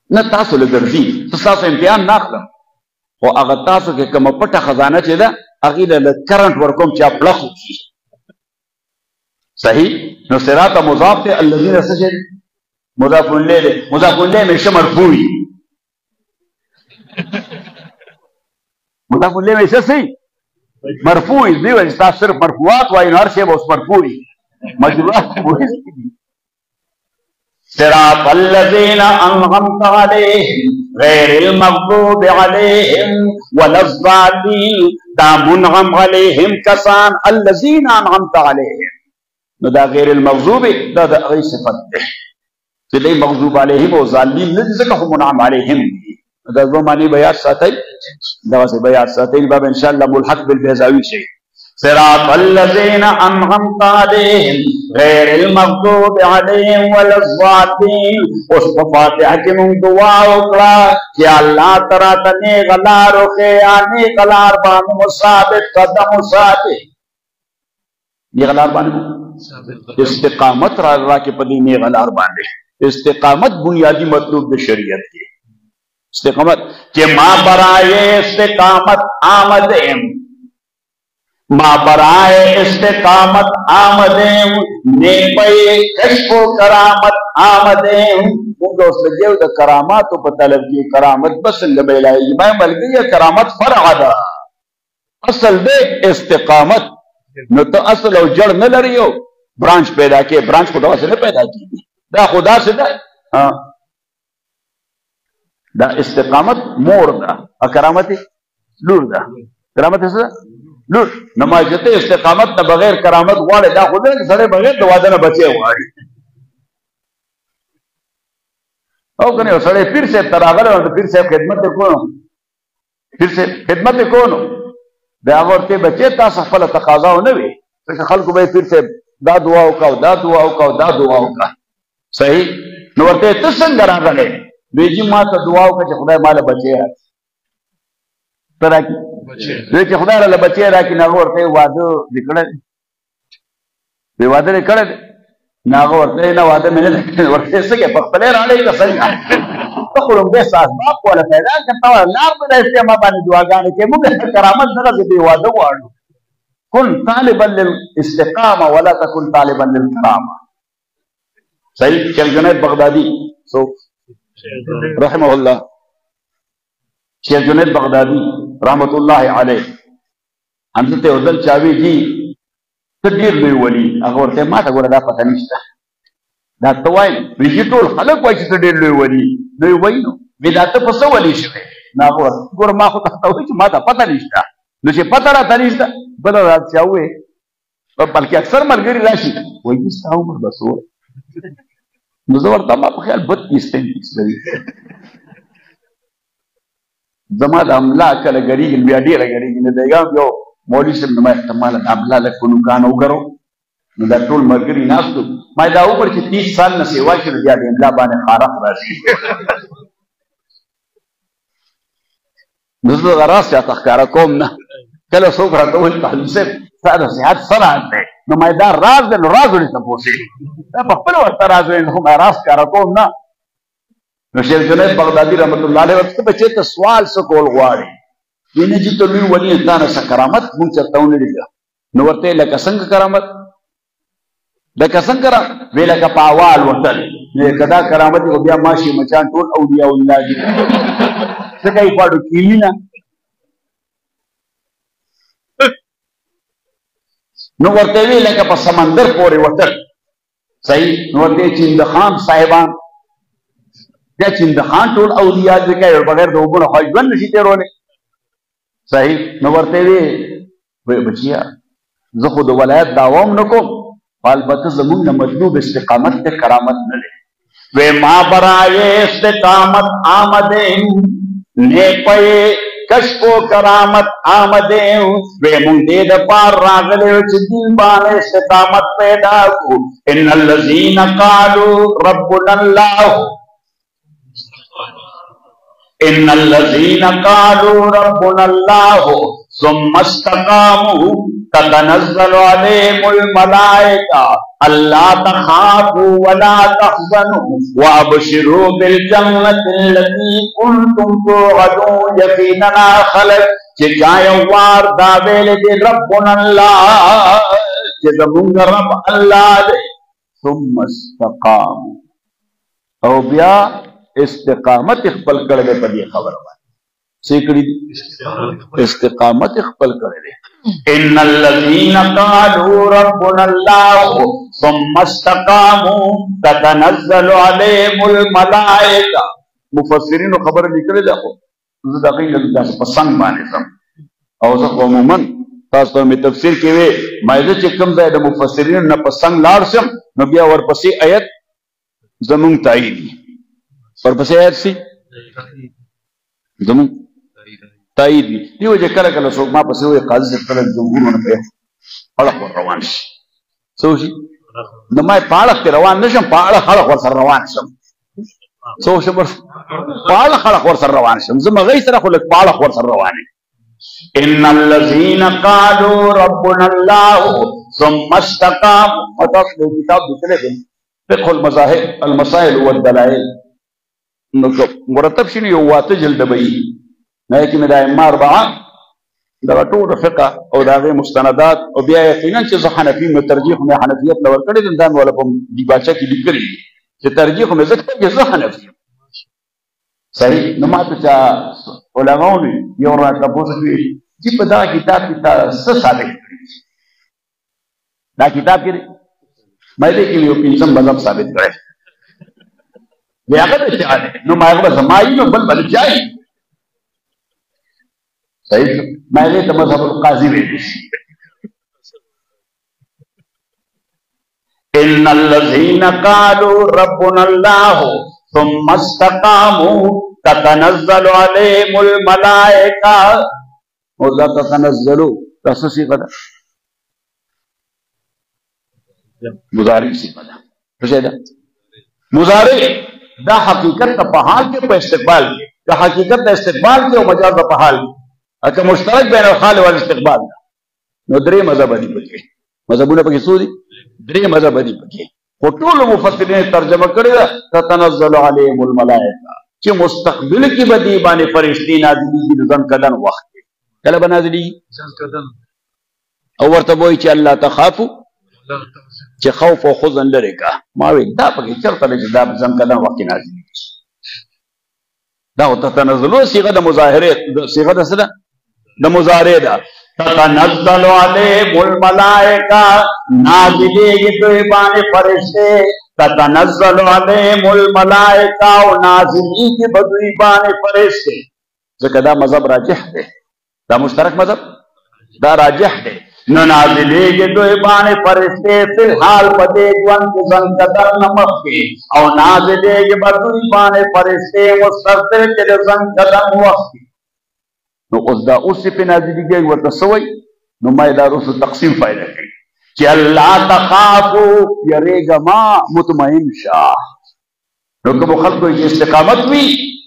نہ تاسو لگرزی تاسو امتحان ناخلم خو اغا تاسو که کم پتا خزانه چه ده اغیل لکرنٹ ورکم چه اپلخو کی صحیح. نو صراط مضاف تے الذین سجد مضاف لے دے مضاف لے میں شمر پوری مضاف لے میں شسی مرفوعی دیو اجتا صرف مرفوعات وائی نار سے بس مرفوعی مجرورات پوری صراط الذین انعمت علیہم غیر المغضوب علیہم ولا الضالین دا منعم علیہم کسان الذین انعمت علیہم نو دا غیر المغضوب دا غیر صفت دے کہ دے مغضوب علیہم و ظالین ندی زکا منعم علیہم دا دو معنی بیات ساتھی دا سے بیات ساتھی باب انشاءاللہ ملحق بالبیزاوی سے صراط الذین انعمت علیہم غیر المغضوب علیہم ولا الضالین. اس فاتحہ کی من دعا اکلا کہ اللہ ترا تنے غلار و خیانی غلار بان مصابت قدم مصابت یہ غلار بان استقامت را کے پدی نے غلار باندے. استقامت بنیادی مطلوب دے شریعت کی استقامت کہ ما برائے استقامت آمدیں ما برائے استقامت آمدیں نیپے کشف و کرامت آمدیں مونگا اس لگے دا کرامات و پتلب کی کرامت بس لبیلائی میں ملگی یہ کرامت فرع دا اصل دے استقامت نو تو اصل او جڑ نہ لریو برانچ پیدا کیے برانچ خدا سے نہ پیدا کی دا خدا سے دا استقامت مور دا کرامت لور دا کرامت ہے لور نو ما چې استقامت نه بغیر کرامت غواړي دا خو دې سره بغیر د واده نه بچي غواړي او کنه سره پیر سے تراغله او پیر سے خدمت کو پیر سے خدمت کو نو دا ورته بچي تاسو خپل تقاضا نه وي چې خلکو به پیر سے دا دعا وکاو دا دعا وکاو دا دعا وکا صحیح نو ورته ته څنګه راغله بیجی ما ته دعا وکړه چې خدای مال بچي راکړي تراکي چې خدای له بچي راکړي نو ورته واده وکړه به واده وکړه ناغه ورته نه واده مې نه ورته څه کې په خپل راړې د څنګه ته خو به اساس باپ ولا پیدا کړه لار په استعمال باندې دعاګانې کې موږ کرامت سره دې واده واړو كن طالبا للاستقامه ولا تكن طالبا للكرامه صحیح شیخ جنید بغدادي سو رحمه الله شیخ جنید بغدادي رحمت الله علیه حمزه ته ودل چاوي جی تدیر لوی ولی هغه ورته ما ته ګوره دا پته نشته دا ته وایم ویجی ټول خلک وایي چې تدیر لوی ولی دوی وایي نو دا ته په څه ولی شوی نه ګوره ما خو ته وایي چې ما ته پته نشته نو چې پته راته نشته بل رات چاوي بلکې اکثر ملګري راشي وایي چې تاسو عمر بس وای نو زه ورته ما په خیال 32 لري زما د املا کله ګریږي بیا ډېره ګریږي نه دی یو مولوي صاحب نو ما احتمال د املا له کونکان وګرو نو دا ټول ملګري ناستو ما دا وکړ چې 30 سال نه سیوا کړې بیا د املا باندې خارق راشي نو زه راس یا تخکاره کوم نه کله څوک راته وایي تعلیم صاحب ستا د صحت څه راز دی نو ما دا راز دی نو راز ولې تپوسې دا په خپل ورته راز وایي نو ما راز ښکاره کوم نه نو شیخ جنید بغدادي رحمت الله علیه ورته بچې ته سوال څه کول غواړي وینې چې ته لوی ولي تا نه څه کرامت مونږ چېرته ونه لیده نو ورته لکه څنګه کرامت لکه څنګه وی لکه په احوال وتل که دا کرامت خو بیا ماشي مچان ټول اولیاء الله دي څه کوي پاړو کیلي نه نو ورته وی لکه په سمندر پورې وتل صحیح نو ورته چندخان صاحبان بیا چندخان ټول اولیاء دي کوي بغیر د اوبو نه خو ژوند نشي تېرولی صحیح نو ورته وی بچیا زه خو د ولایت دعوا هم نه کوم البته زمونږ نه مطلوب استقامت ته کرامت نه دی وی ما برای استقامت آمده نیپی کشف و کرامت آمده وی مونږ دې د پار راغلی چې دین باندې استقامت پیدا کو ان الذین قالوا ربنا الله ان الذين قالوا ربنا الله ثم استقاموا تتنزل عليهم الملائكة ألا تخافوا ولا تحزنوا وأبشروا بالجنة التي كنتم توعدون يقيننا خلق جايوار داویل دي ربنا الله جزمون رب الله ثم استقاموا او بیا استقامت خپل کړل په دې خبره باندې سیکړي استقامت خپل کړل ان الذين قالوا ربنا الله ثم استقاموا تتنزل عليهم الملائكه مفسرین خبر لیکل ده خو زه دقیق د پسنګ باندې سم او زه عموما تاسو ته می تفسیر کې وې مایده چې کوم ځای د مفسرین نه پسنګ لاړ شم نو بیا ورپسې آیت زمونږ تایید ورپسې آیت سي زمونږ تایید دي دیو چې کله کله څوک ما پسې وایي قاضي صاحب کله جمهور نه پوهېږي اړخ ور روان شي څه وشي نو ما په اړخ کې روان نه شم په اړخ ور سره روان شم څه وشي په اړخ ور سره روان شم زه مغې سره خو لږ په اړخ ور سره روان یم ان الذين قالوا ربنا الله ثم استقاموا متأصل کتاب لیکلی دی فقه المذاهب المسائل والدلائل مرتب شنو یو واته جلد به وي لیکن د ائمه اربعه دغه ټول فقه او د هغې مستندات او بیا یقینا چې زه حنفي مې ترجیح مې حنفیت له ورکړی دی دا مې ولا په دیباچه کې لیکلي دي چې ترجیح مې ځکه چې زه حنفي یم صحیح نو ما ته چا علماو یو راته تپوس کوي چې په دغه کتاب کې تا څه ثابت کړي دا کتاب کې مې دې کې یو پنځم مذهب ثابت کړی بیا هغه څه نو ما هغه زمایي نو بل چای صحیح شو ما هغې ته مذهب القاضي ویلی شي ان الذين قالوا ربنا الله ثم استقاموا تتنزل عليهم الملائكه ولا تتنزلوا تاسسي قد مضارع سی قد فشيدا مضارع دا حقیقت په حال کې په استقبال کې دا حقیقت د استقبال کې او مجاز په حال کې اته مشترک بین الحال والاستقبال نو درې مذهب دي پکې مذهبونه پکې څو دي درې مذهب دي پکې خو ټول مفسرین ترجمه کړی دا تتنزل علیهم الملائکه چې مستقبل کې بدی باندې فرشتي نازلېږي د ځن کدن وخت کله به نازلېږي ځن کدن او ورته وایي چې الله تخافو چې خوف او حزن لري کا ما وی دا پکې چرته چې دا ځن کدن وخت نازلېږي دا تتنزلوا صيغه د مظاهره صيغه د څه د مضارع ده تتنزل علیهم الملائکه نازلېږي دوی باندې فرشته تتنزل علیهم الملائکه او نازلېږي دوی باندې فرشته ځکه دا مذهب راجح دی دا مشترک مذهب دا راجح دی نو نازلېږي دوی باندې فرشته فی الحال په دې ژوند کې ځان قدر نه مخکې او نازلېږي دوی باندې فرشته مستقبل کې د ځان قدر وخت نو اوس دا اوس په نازلېږي ورته سوی نو ما دا روس تقسیم فائدہ کوي چې الله تخافو یریګه ما مطمئن شه نو کوم خلکو چې استقامت وي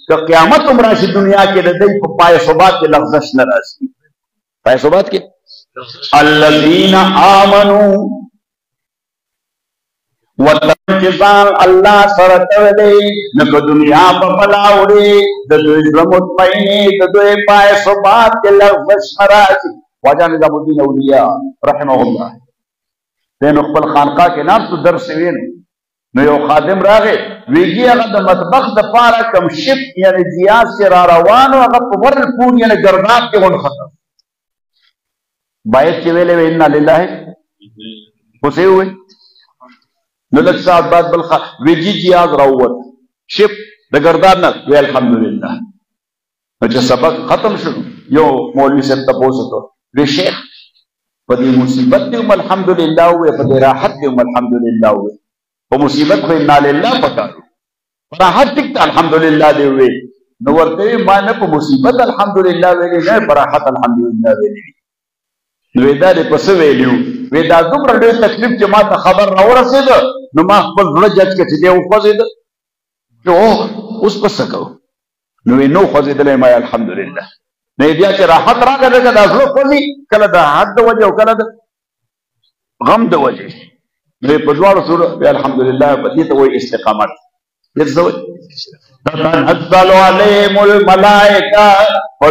که قیامت هم راشي دنیا کې د دې په پای ثبات کې لغزش نه راځي پای ثبات کې الذين آمنوا وتنجزان الله سره کوي نو دنیا په پلاوړي د دوی مطمئني د دوی پای ثبات کې لغزش راځي واجا نظام الدین اولیاء رحمه الله دین خپل خانقاه کې نام تو درس وین نو یو خادم راغی ویږي هغه د مطبخ د پاره کم شپ یعنی جیاز سے را روانو هغه په ورل پور یعنی ګرناب کې ون ختم باید چې ویلې ان لله اوسې وي نو لږ ساعت بعد بل ویږي جیاز راووت شپ د ګرداب نه وی الحمدلله چې سبق ختم شو یو مولوی صاحب تاسو ته وی شیخ په دې مصیبت کې الحمدلله او په دې راحت کې الحمدلله او مصیبت خو ان لله پکارو راحت کې الحمدلله دی وی نو ورته ما نه په مصیبت الحمدلله ویلې نه په راحت الحمدلله ویلې نو دا دې پس ویلو وی دا دومره ډېر تکلیف چې ما ته خبر را ورسېد نو ما خپل زړه جج کې چې دی وخوځېد نو اوس پس کو نو نو خوځېدلې ما الحمدلله نه بیا چې راحت راغله دا زړه خوځي کله د حد وجه او کله د غم د وجه نو په دواړو سره الحمدلله په دې ته وایي استقامت دې تنزل علیهم الملائکه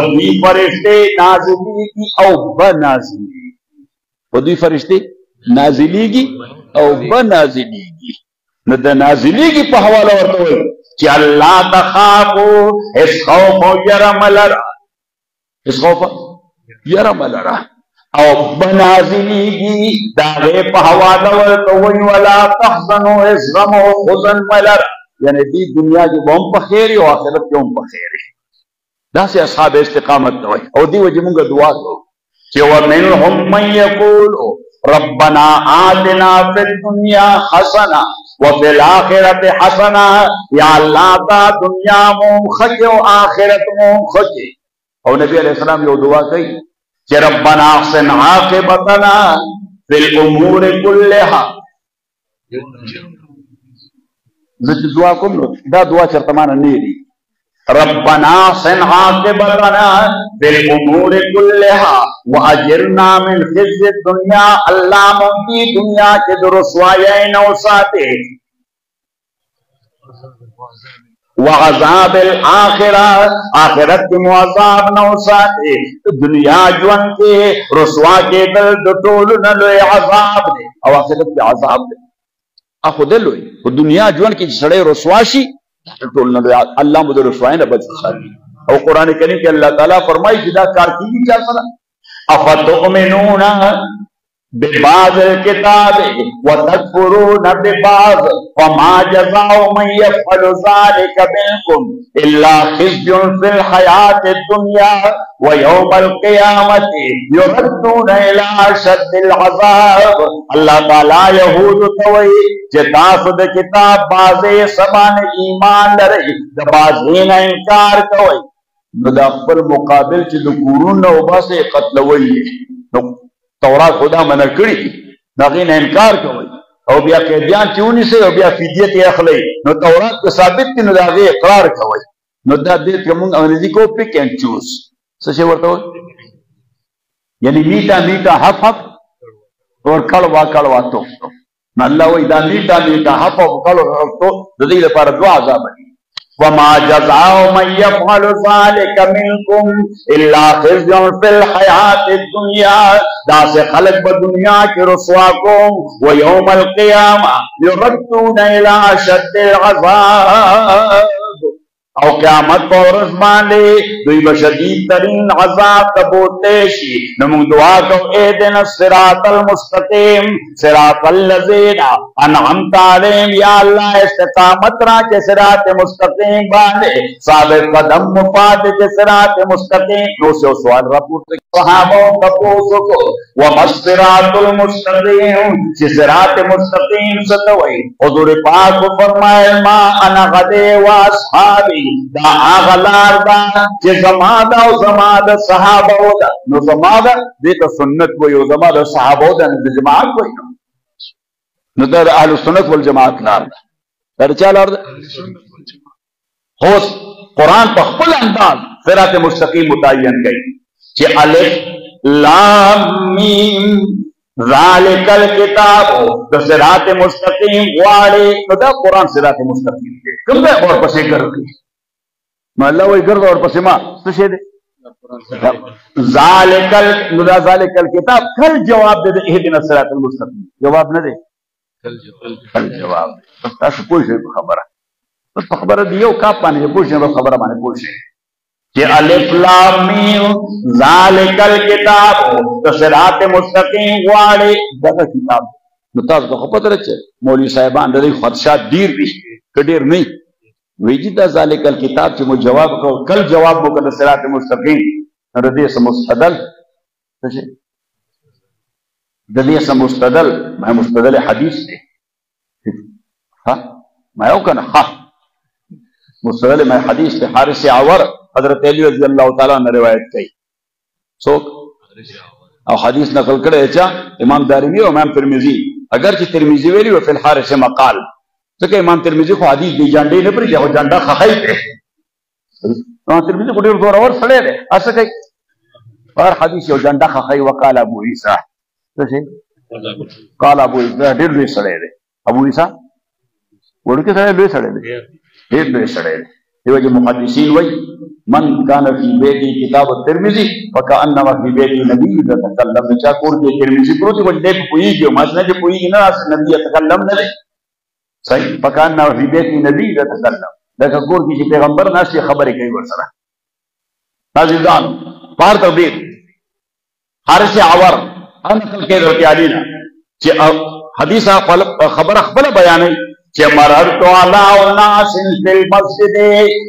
دوی فرشتے نازلیږي او بنازلیږي دوی فرشتے نازلیږي او بنازلیږي نو د نازلیږي په حواله ورته وایي چې الله تخافو اس خوف او يرم لرا اس خوف يرم لرا او بنازلیږي دا په حواله ورته وایي ولا تحزنوا اس غم او حزن ملرا یعنی دی دنیا کې هم په خیر او آخرت کې هم په خیر دا سه اصحاب استقامت دوی او دی وجه موږ دعا کوو چې ومنهم من يقول ربنا آتنا في الدنيا حسنه وفي الاخره حسنه یا الله تا دنیا مو خکه او آخرت مو خکه او نبی علیہ السلام یو دعا کوي چې ربنا احسن عاقبتنا في الامور كلها زه دعا کوم نو دا دعا چرته مانه نه دی ربنا احسن عاقبتنا في الامور كلها واجرنا من خزي الدنيا الله مونږ دنیا کې د رسوایۍ نه وساتي وعذاب الاخره آخرت کې عذاب نه وساتي دنیا ژوند کې رسوا کېدل د ټولو نه لوی عذاب دی او آخرت کې عذاب دی اخو دلوي په دنیا ژوند کې سړی رسوا شي ټول نه الله مو د رسوای نه بچ ساتي او قران کریم کې الله تعالی فرمایي چې دا کار کیږي چا سره افتؤمنون ببعض الكتاب وتكفرون ببعض وما جزاء من يفعل ذلك منكم إلا خزي في الحياة الدنيا ويوم القيامة يردون إلى أشد العذاب. اللہ تعالیٰ یہود توئی جتاسد کتاب بازے سمان ایمان لرئی دبازین انکار کوئی نو دا خپل مقابل چې د کورونو وباسه قتلوي نو تورات خدا منع کړی دغه نه انکار کوي او بیا قیدیان چونی سي او بیا فدیه ته اخلي نو تورات کو ثابت دي نو دغه اقرار کوي نو دا دې کوم انګریزي کو پک اینڈ چوز څه شي ورته یعنی میټا حف اور کړوا تو نو الله وی دا میټا حف او کړوا تو د دې لپاره دعا عذاب دي. وما جزاء من يفعل ذلك منكم الا خزي في الحياة الدنيا دا سے خلق بدنیا کی رسوا کو ويوم القيامة يردون الى اشد العذاب او قیامت پر ورځ باندې دوی بشدید ترین عذاب تبوتے شي نو موږ دعا کوو اهدنا الصراط المستقيم صراط الذين انعمت عليهم یا الله استقامت را کے صراط مستقیم باندې ثابت قدم مفاد کے صراط مستقیم نو سے سوال رپورٹ صحابہ تپوسو کو ومصراط المستقيم صراط مستقیم ستوي حضور پاک فرمائے ما انا غدے واصحابی دا آغلار دا چه زمادا و زمادا صحابہ دا نو زمادا دیتا سنت کوئی و زمادا صحابہ دا نو جماعت کوئی نو دا اہل سنت والجماعت لار دا در چا لار دا خوص قرآن پا خپل انداز صراط مستقیم متعین گئی چه الف لام میم ذالک الکتاب دا صراط مستقیم غواری نو دا قرآن صراط مستقیم دے کم دے اور پسے کر گئی ما اللہ وہی گرد اور پس ما سشے دے ذالک الکتاب کل جواب دے دے اہدنا الصراط المستقیم جواب نہ دے کل جواب دے بس تاسو کوئی شئی خبرہ بس خبرہ دیو کاپ پانے کوئی شئی بس خبرہ مانے کوئی شئی کہ الف لام میم ذالک الکتاب صراط مستقیم واڑے دغه کتاب نو تاسو کو پتہ رچے مولوی صاحبان دغه خدشات دیر بھی کډیر نہیں ویجدا ذالک الکتاب چې مو جواب کو کل جواب مو کړه صراط مستقیم د دې سم مستدل څه د دې سم مستدل ما مستدل حدیث دی ها ما یو کنه ها مستدل ما حدیث ته حارث عور حضرت علی رضی اللہ تعالی عنہ روایت کړي څوک او حدیث نقل کړي چې امام دارمی او امام ترمذی اگر چې ترمذی ویلی او فی الحارث مقال ځکه امام ترمذی خو حدیث دی جانډې نه پرې هغه جانډا خخای ته امام ترمذی کو ډیر زور اور سړی دی اسه کوي پر حدیث یو جانډا خخای وقال ابو عیسی څه قال ابو عیسی ډیر لوی سړی دی ابو عیسی ورکه سړی لوی سړی دی ډیر لوی سړی دی دیو جو محدثین وی من کان فی بیتی کتاب الترمذی فکأنما فی بیتی نبی تکلم چا کور کے ترمذی پروتی وجہ دے کوئی جو مسند کوئی نہ اس نبی تکلم نہ صحیح فکأنما فی بیتی نبی تکلم لکه کور کی پیغمبر ناس خبریں کوي ورسره عزیزان پار تقدیر حارث عور ان نقل کې ورته علینا چې حدیث خبر خپل بیانې کہ مررت علی اناس فی المسجد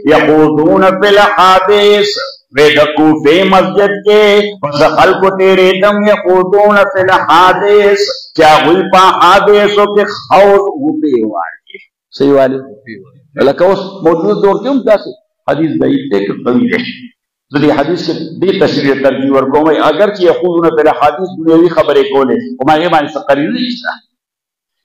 یخوضون فی الحدیث ویدکو فی مسجد کے پس خلق تیرے دم یخوضون فی الحدیث کیا ہوئی پا حدیثوں کے خوض ہوتے والے صحیح والے لکہ اس موجود دور کیوں جاسے حدیث ضعیف تے کہ قوی ہے ذلی حدیث کے دی تشریح ترجیح ورکو میں اگرچہ یخوضون فی الحدیث دنیاوی خبریں کولے وما یہ معنی سے قریب نہیں استا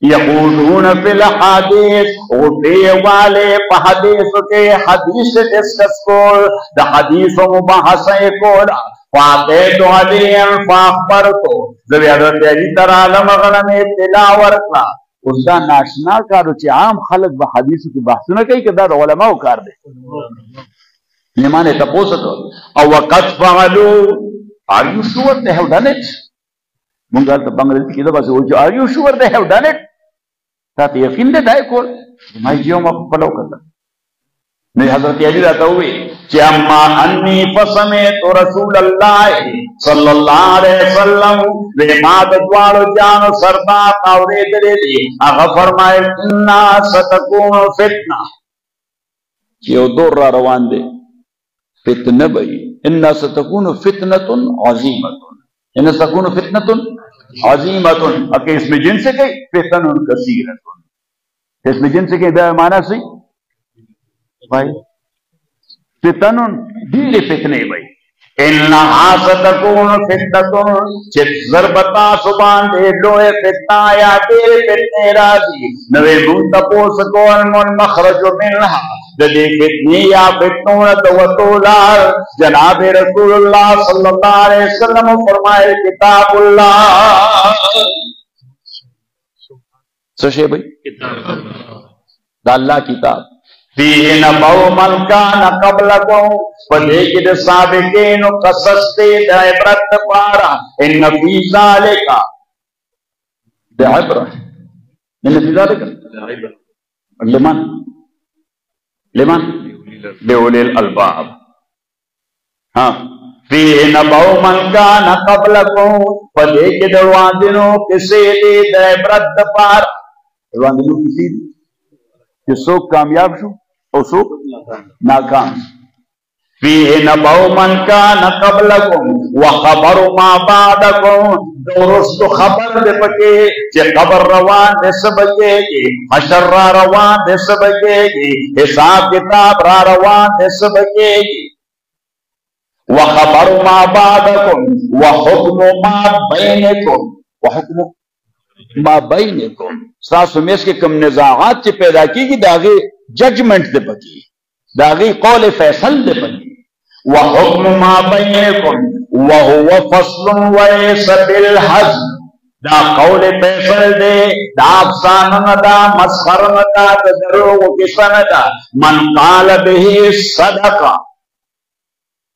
یقولون فی الحدیث غدے والے پا حدیث کے حدیث ڈسکس کول دا حدیث و مباحثہ کولا فاتحت علیم فاخبرتو ذوی حضرت علی تر عالم غلم اطلاع ورکلا اس کا ناشنا کارو چی عام خلق با حدیث کی بحثونا کئی کہ دا علماء کار دے نمانے تپوسکو او وقت فعلو are you sure they have done it منگا تا بنگلیسی کی دبا سے ہو جو are you sure they have done it تاہت یقین دے دائے کول مائی جیو ما پلو کرتا نہیں حضرت علی رہتا ہوئے कि अम्मा अन्नी फसमेत रसूल अल्लाह सल्लल्लाहु अलैहि वसल्लम वे माद द्वारो जानो सरदार तावरे दरे दी आगा फरमाए इन्ना सतकून फितना कि दौर रवान दे फितने बई इन्ना सतकून फितनतुन अजीमतुन इन्ना सतकून फितनतुन अजीमतुन अके इसमें जिन से कही फितनुन कसीरतुन इसमें जिन से कही बे माना सी भाई फितनुन ढीले फितने भाई इन्ना सतकून फितनतुन चित ज़रबता सुबान दे लोए फितना या तेरे फितने राजी नवे मुंतपो सकोन मन मखरज मिनहा दे फितने या फितनों तवतुलार जनाब रसूलुल्लाह सल्लल्लाहु अलैहि वसल्लम फरमाए किताबुल्लाह सोचे भाई किताब अल्लाह किताब फीहि नबउ मन कान क़ब्लकुम फलेकिन साबिकीन कसस्ते इब्रत पारा इन फी ज़ालिका इब्रत इन फी ज़ालिका लिमन लिमन लिउलिल अलबाब हाँ फीहि नबउ मन कान क़ब्लकुम फलेकिन वादिनो किसे दे इब्रत पारा वादिनो किसी कि सोक कामयाब शो और सोक नाकाम फीहि नबउ मन कान क़ब्लकुम व खबरु मा बादकुम दुरुस्त खबर दे पके जे खबर रवान दे सबकेगी हशर रवान दे सबकेगी हिसाब किताब रवान दे सबकेगी व खबरु मा बादकुम व हुक्म मा बैनकुम व हुक्म मा बैनकुम सासु में के कम निज़ाआत च पैदा की दागे जजमेंट दे पकी दागे कौल फैसल दे पकी व हुक्म मा बैनकुम व हुवा फस्लुन व लैसा बिल हज़्म दा कौल फैसल दे दा अफसान दा मस्खर दा दरोग किसन दा मन काल बिही सदका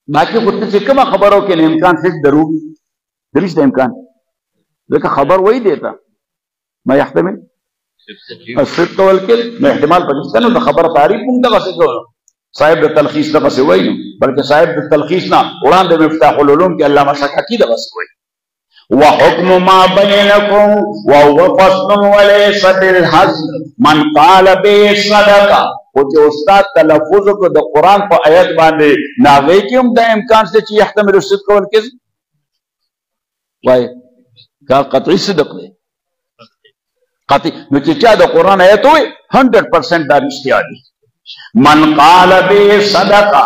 बाकी कुछ से कम खबरों के इम्कान से दरूग दरिश इम्कान देखा खबर वही देता मैं यहतमिल الصدق والكذب मैं احتمال पाकिस्तान में खबर तारीफ मुंदा का से साहिब द तलखीस का से वही बल्कि साहिब द तलखीस ना उड़ान दे मिफ्ताहुल उलूम के अल्लामा शकाकी दा बस वही व हुक्म मा बैनकुम व हुवा फस्लुन व लैसा बिल हज़्म मन क़ाल बि सदका वो जो उस्ताद तलफ्फुज को द कुरान को आयत बांधे ना वे कि हम द इम्कान से ची यहतमिल الصدق والكذب वाई का कतई सिद्क दे क्या कुरान है तो 100% दानिश्तियादी मन काल बे सदका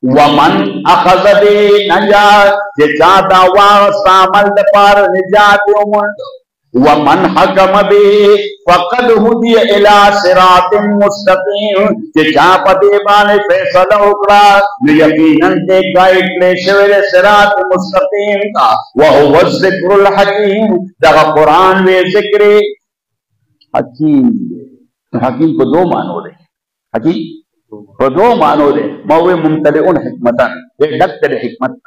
व मन अखज़ बे नजात जे चाहता वामल पार निजात उमंड व मन हकम बे फकद हुदिय इला सिरातिन मुस्तकीम जे चापते बाने फैसला उकड़ा यकीनन ते गाइड ले शवेरे सिरात मुस्तकीम का व हुवा ज़िक्रुल हकीम दा कुरान वे जिक्र हकीम हकीम को दो मानो दे हकीम को दो मानो दे मौवे मुमतलिउन हिकमतन एक डक्टर हिकमत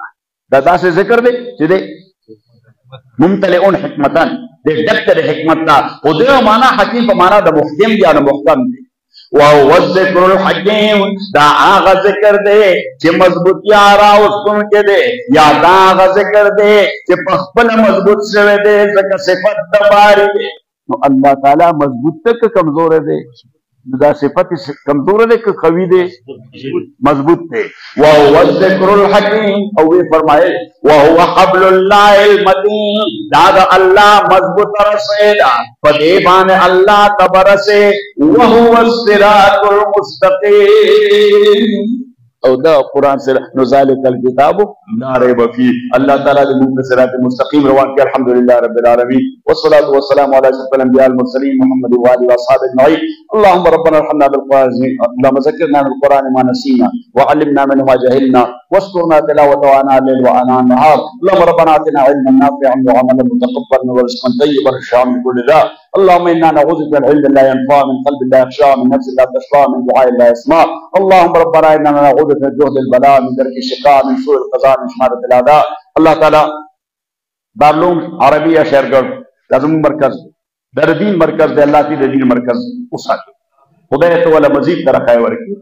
दादा से जिक्र दे सीधे मुमतलिउन हिकमतन दे डक्टर हिकमत ना उदे माना हकीम को माना द मुहकम या न मुहकम दे व वज़िक्रुल हकीम दा आगा जिक्र दे जे मजबूती आ रहा उसको के दे या दा आगा जिक्र दे जे पखपल मजबूत से दे जका सिफत दबारी दे तो अल्लाह ताला मजबूत तक कमजोर है दे सिफत कमजोर है कि कवी दे मजबूत थे वह वज़िक्रुल हकीम और वे फरमाए वह हुवा हब्लुल्लाहिल मतीन दादा अल्लाह मजबूत रसेदा फदेबान अल्लाह तबरसे वह हुवा सिरातुल मुस्तकीम और दा कुरान से नुज़ालिकल किताब ला रैब फी अल्लाह ताला के मुंह से सिरात मुस्तकीम रवान के अल्हम्दुलिल्लाह रब्बिल आलमीन वस्सलातु वस्सलामु अला अशरफिल अंबियाल मुरसलीन मुहम्मद व आलिहि व अस्हाबिहि अजमईन अल्लाहुम्मा रब्बना अर्हमना बिल क़ुरान अल्लाहुम्मा ज़क्किरना बिल क़ुरान मा नसीना व अल्लिमना मिन्हु मा जहिलना वस्कुरना तिलावतहु आना अल-लैल व आना अन-नहार अल्लाहुम्मा रब्बना आतिना इल्मन नाफ़िअन व अमलन मुतक़ब्बलन व रिज़्क़न तय्यिबन शामिल min kulli daa اللهم إنا نعوذ بك من علم لا ينفع من قلب لا يخشع من نفس لا تشفع من دعاء لا يسمع اللهم ربنا إننا نعوذ بك من جهد البلاء من درك الشقاء من سوء القضاء من شماتة الأعداء الله تعالى दारुल अरबिया शहरगढ़ लज़म मरकज दरदीन मरकज दे अल्लाह की दीन मरकज उसा खुदा तो वाला मजीद तरह है वर्की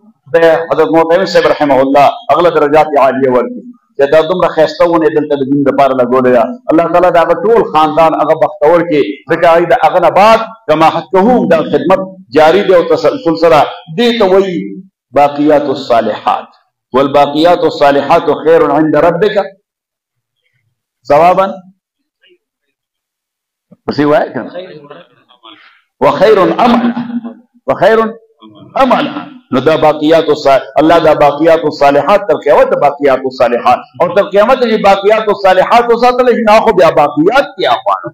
حضرت معتمد صاحب رحمه الله اغله درجات عالیه ورکړي چې دا دومره ښایسته ونې دلته د دین لپاره لګولې ده. الله تعالی د هغه ټول خاندان هغه بختور کړي، ځکه هغوی د هغه نه بعد کما حقهم دا خدمت جاری دی او تسلسل سره. دې ته وایي باقیات الصالحات، والباقیات الصالحات خیر عند ربک ثوابا پسې وایي که وخیر عملا، وخیر عملا. نو دا باقیات الله دا باقیات الصالحات تر قیامت باقیات الصالحات، او تر قیامت چې باقیات الصالحات وساتل شي نو خو بیا باقیات کې اخوانو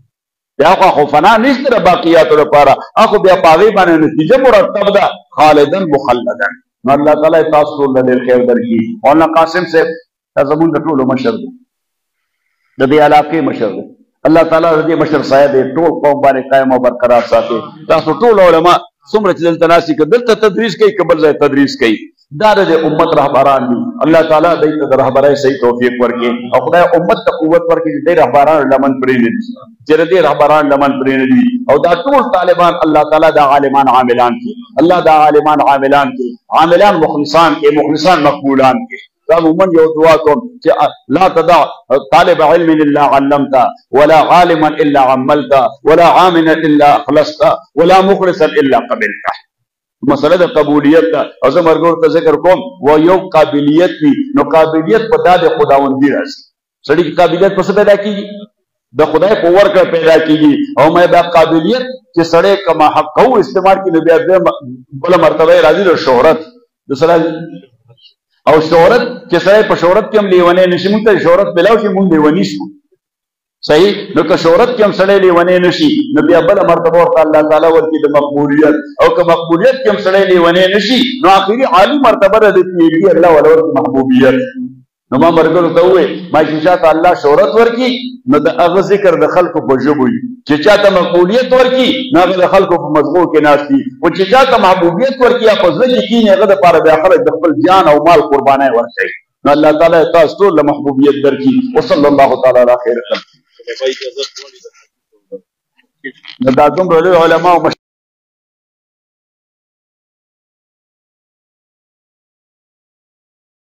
بیا خو فنا نشته باقیات لپاره، اخو بیا پاغي باندې نتیجه مرتب ده خالدا مخلدا. نو الله تعالی تاسو ټول ډېر خیر درکړي. مولانا قاسم صاحب زمون د ټولو مشر دی، د دې علاقې مشر دی. الله تعالی د دې مشر صاحب ټول قوم باندې قائم او برقرار ساتي. تاسو ټول علما څومره چې دلته ناسي که دلته تدریس کوي که بل ځای تدریس کوي، دا د امت رهبران دي. الله تعالی دوی ته د رهبرۍ صحیح توفیق ورکړي او خدای امت ته قوت ورکړي چې دې رهبران لمن پرېږدي، چې دې رهبران لمن پرېږدي. او دا ټول طالبان الله تعالی دا عالمان عاملان کړي، الله دا عالمان عاملان کړي، عاملان مخلصان کړي، مخلصان مقبولان کړي. عموما یو دعا کوم چې لا تدع طالب علم الا علمته، ولا عالما الا عملته، ولا عاملا الا اخلصته، ولا مخلصا الا قبلته. مسله د قبولیت ده او زه مرګور ته ذکر کوم و یو قابلیت وي نو قابلیت په داد خداوندی راځي. سړي کی قابلیت په څه پیدا کیږي؟ د خدای په ورکړه پیدا کیږي. او مې دا قابلیت چې سړی کما حق او استعمال کې نو بیا بل مرتبه راځي د شهرت د سړی او شهرت چې سړی په شهرت کې هم لیونی نشي. موږ ته شهرت ملاو شي موږ لیونی شو، صحیح. نو که شهرت کې هم سړی لیونی نشي نو بیا بله مرتبه ورته الله تعالی ورکړي د مقبولیت. او که مقبولیت کې هم سړی لیونی نشي نو آخري عالي مرتبه د پیږي الله ولا ورکړي محبوبیت. نو ما مرګرو ته ووایي ما چې چاته الله شهرت ورکړي نو د هغه ذکر د خلکو په ژبو وي، چې چاته مقبولیت ورکړي نو هغه د خلکو په مزغو کې ناست وي، او چې چاته محبوبیت ورکړي یا په زړه کې کښېني هغه دپاره بیا خلک د خپل جان او مال قربانۍ ورکوي. نو الله تعالی تاسو ټول له محبوبیت درکړي. وصلی الله تعالی علی خیر خلق. نو دا دومره لوی علما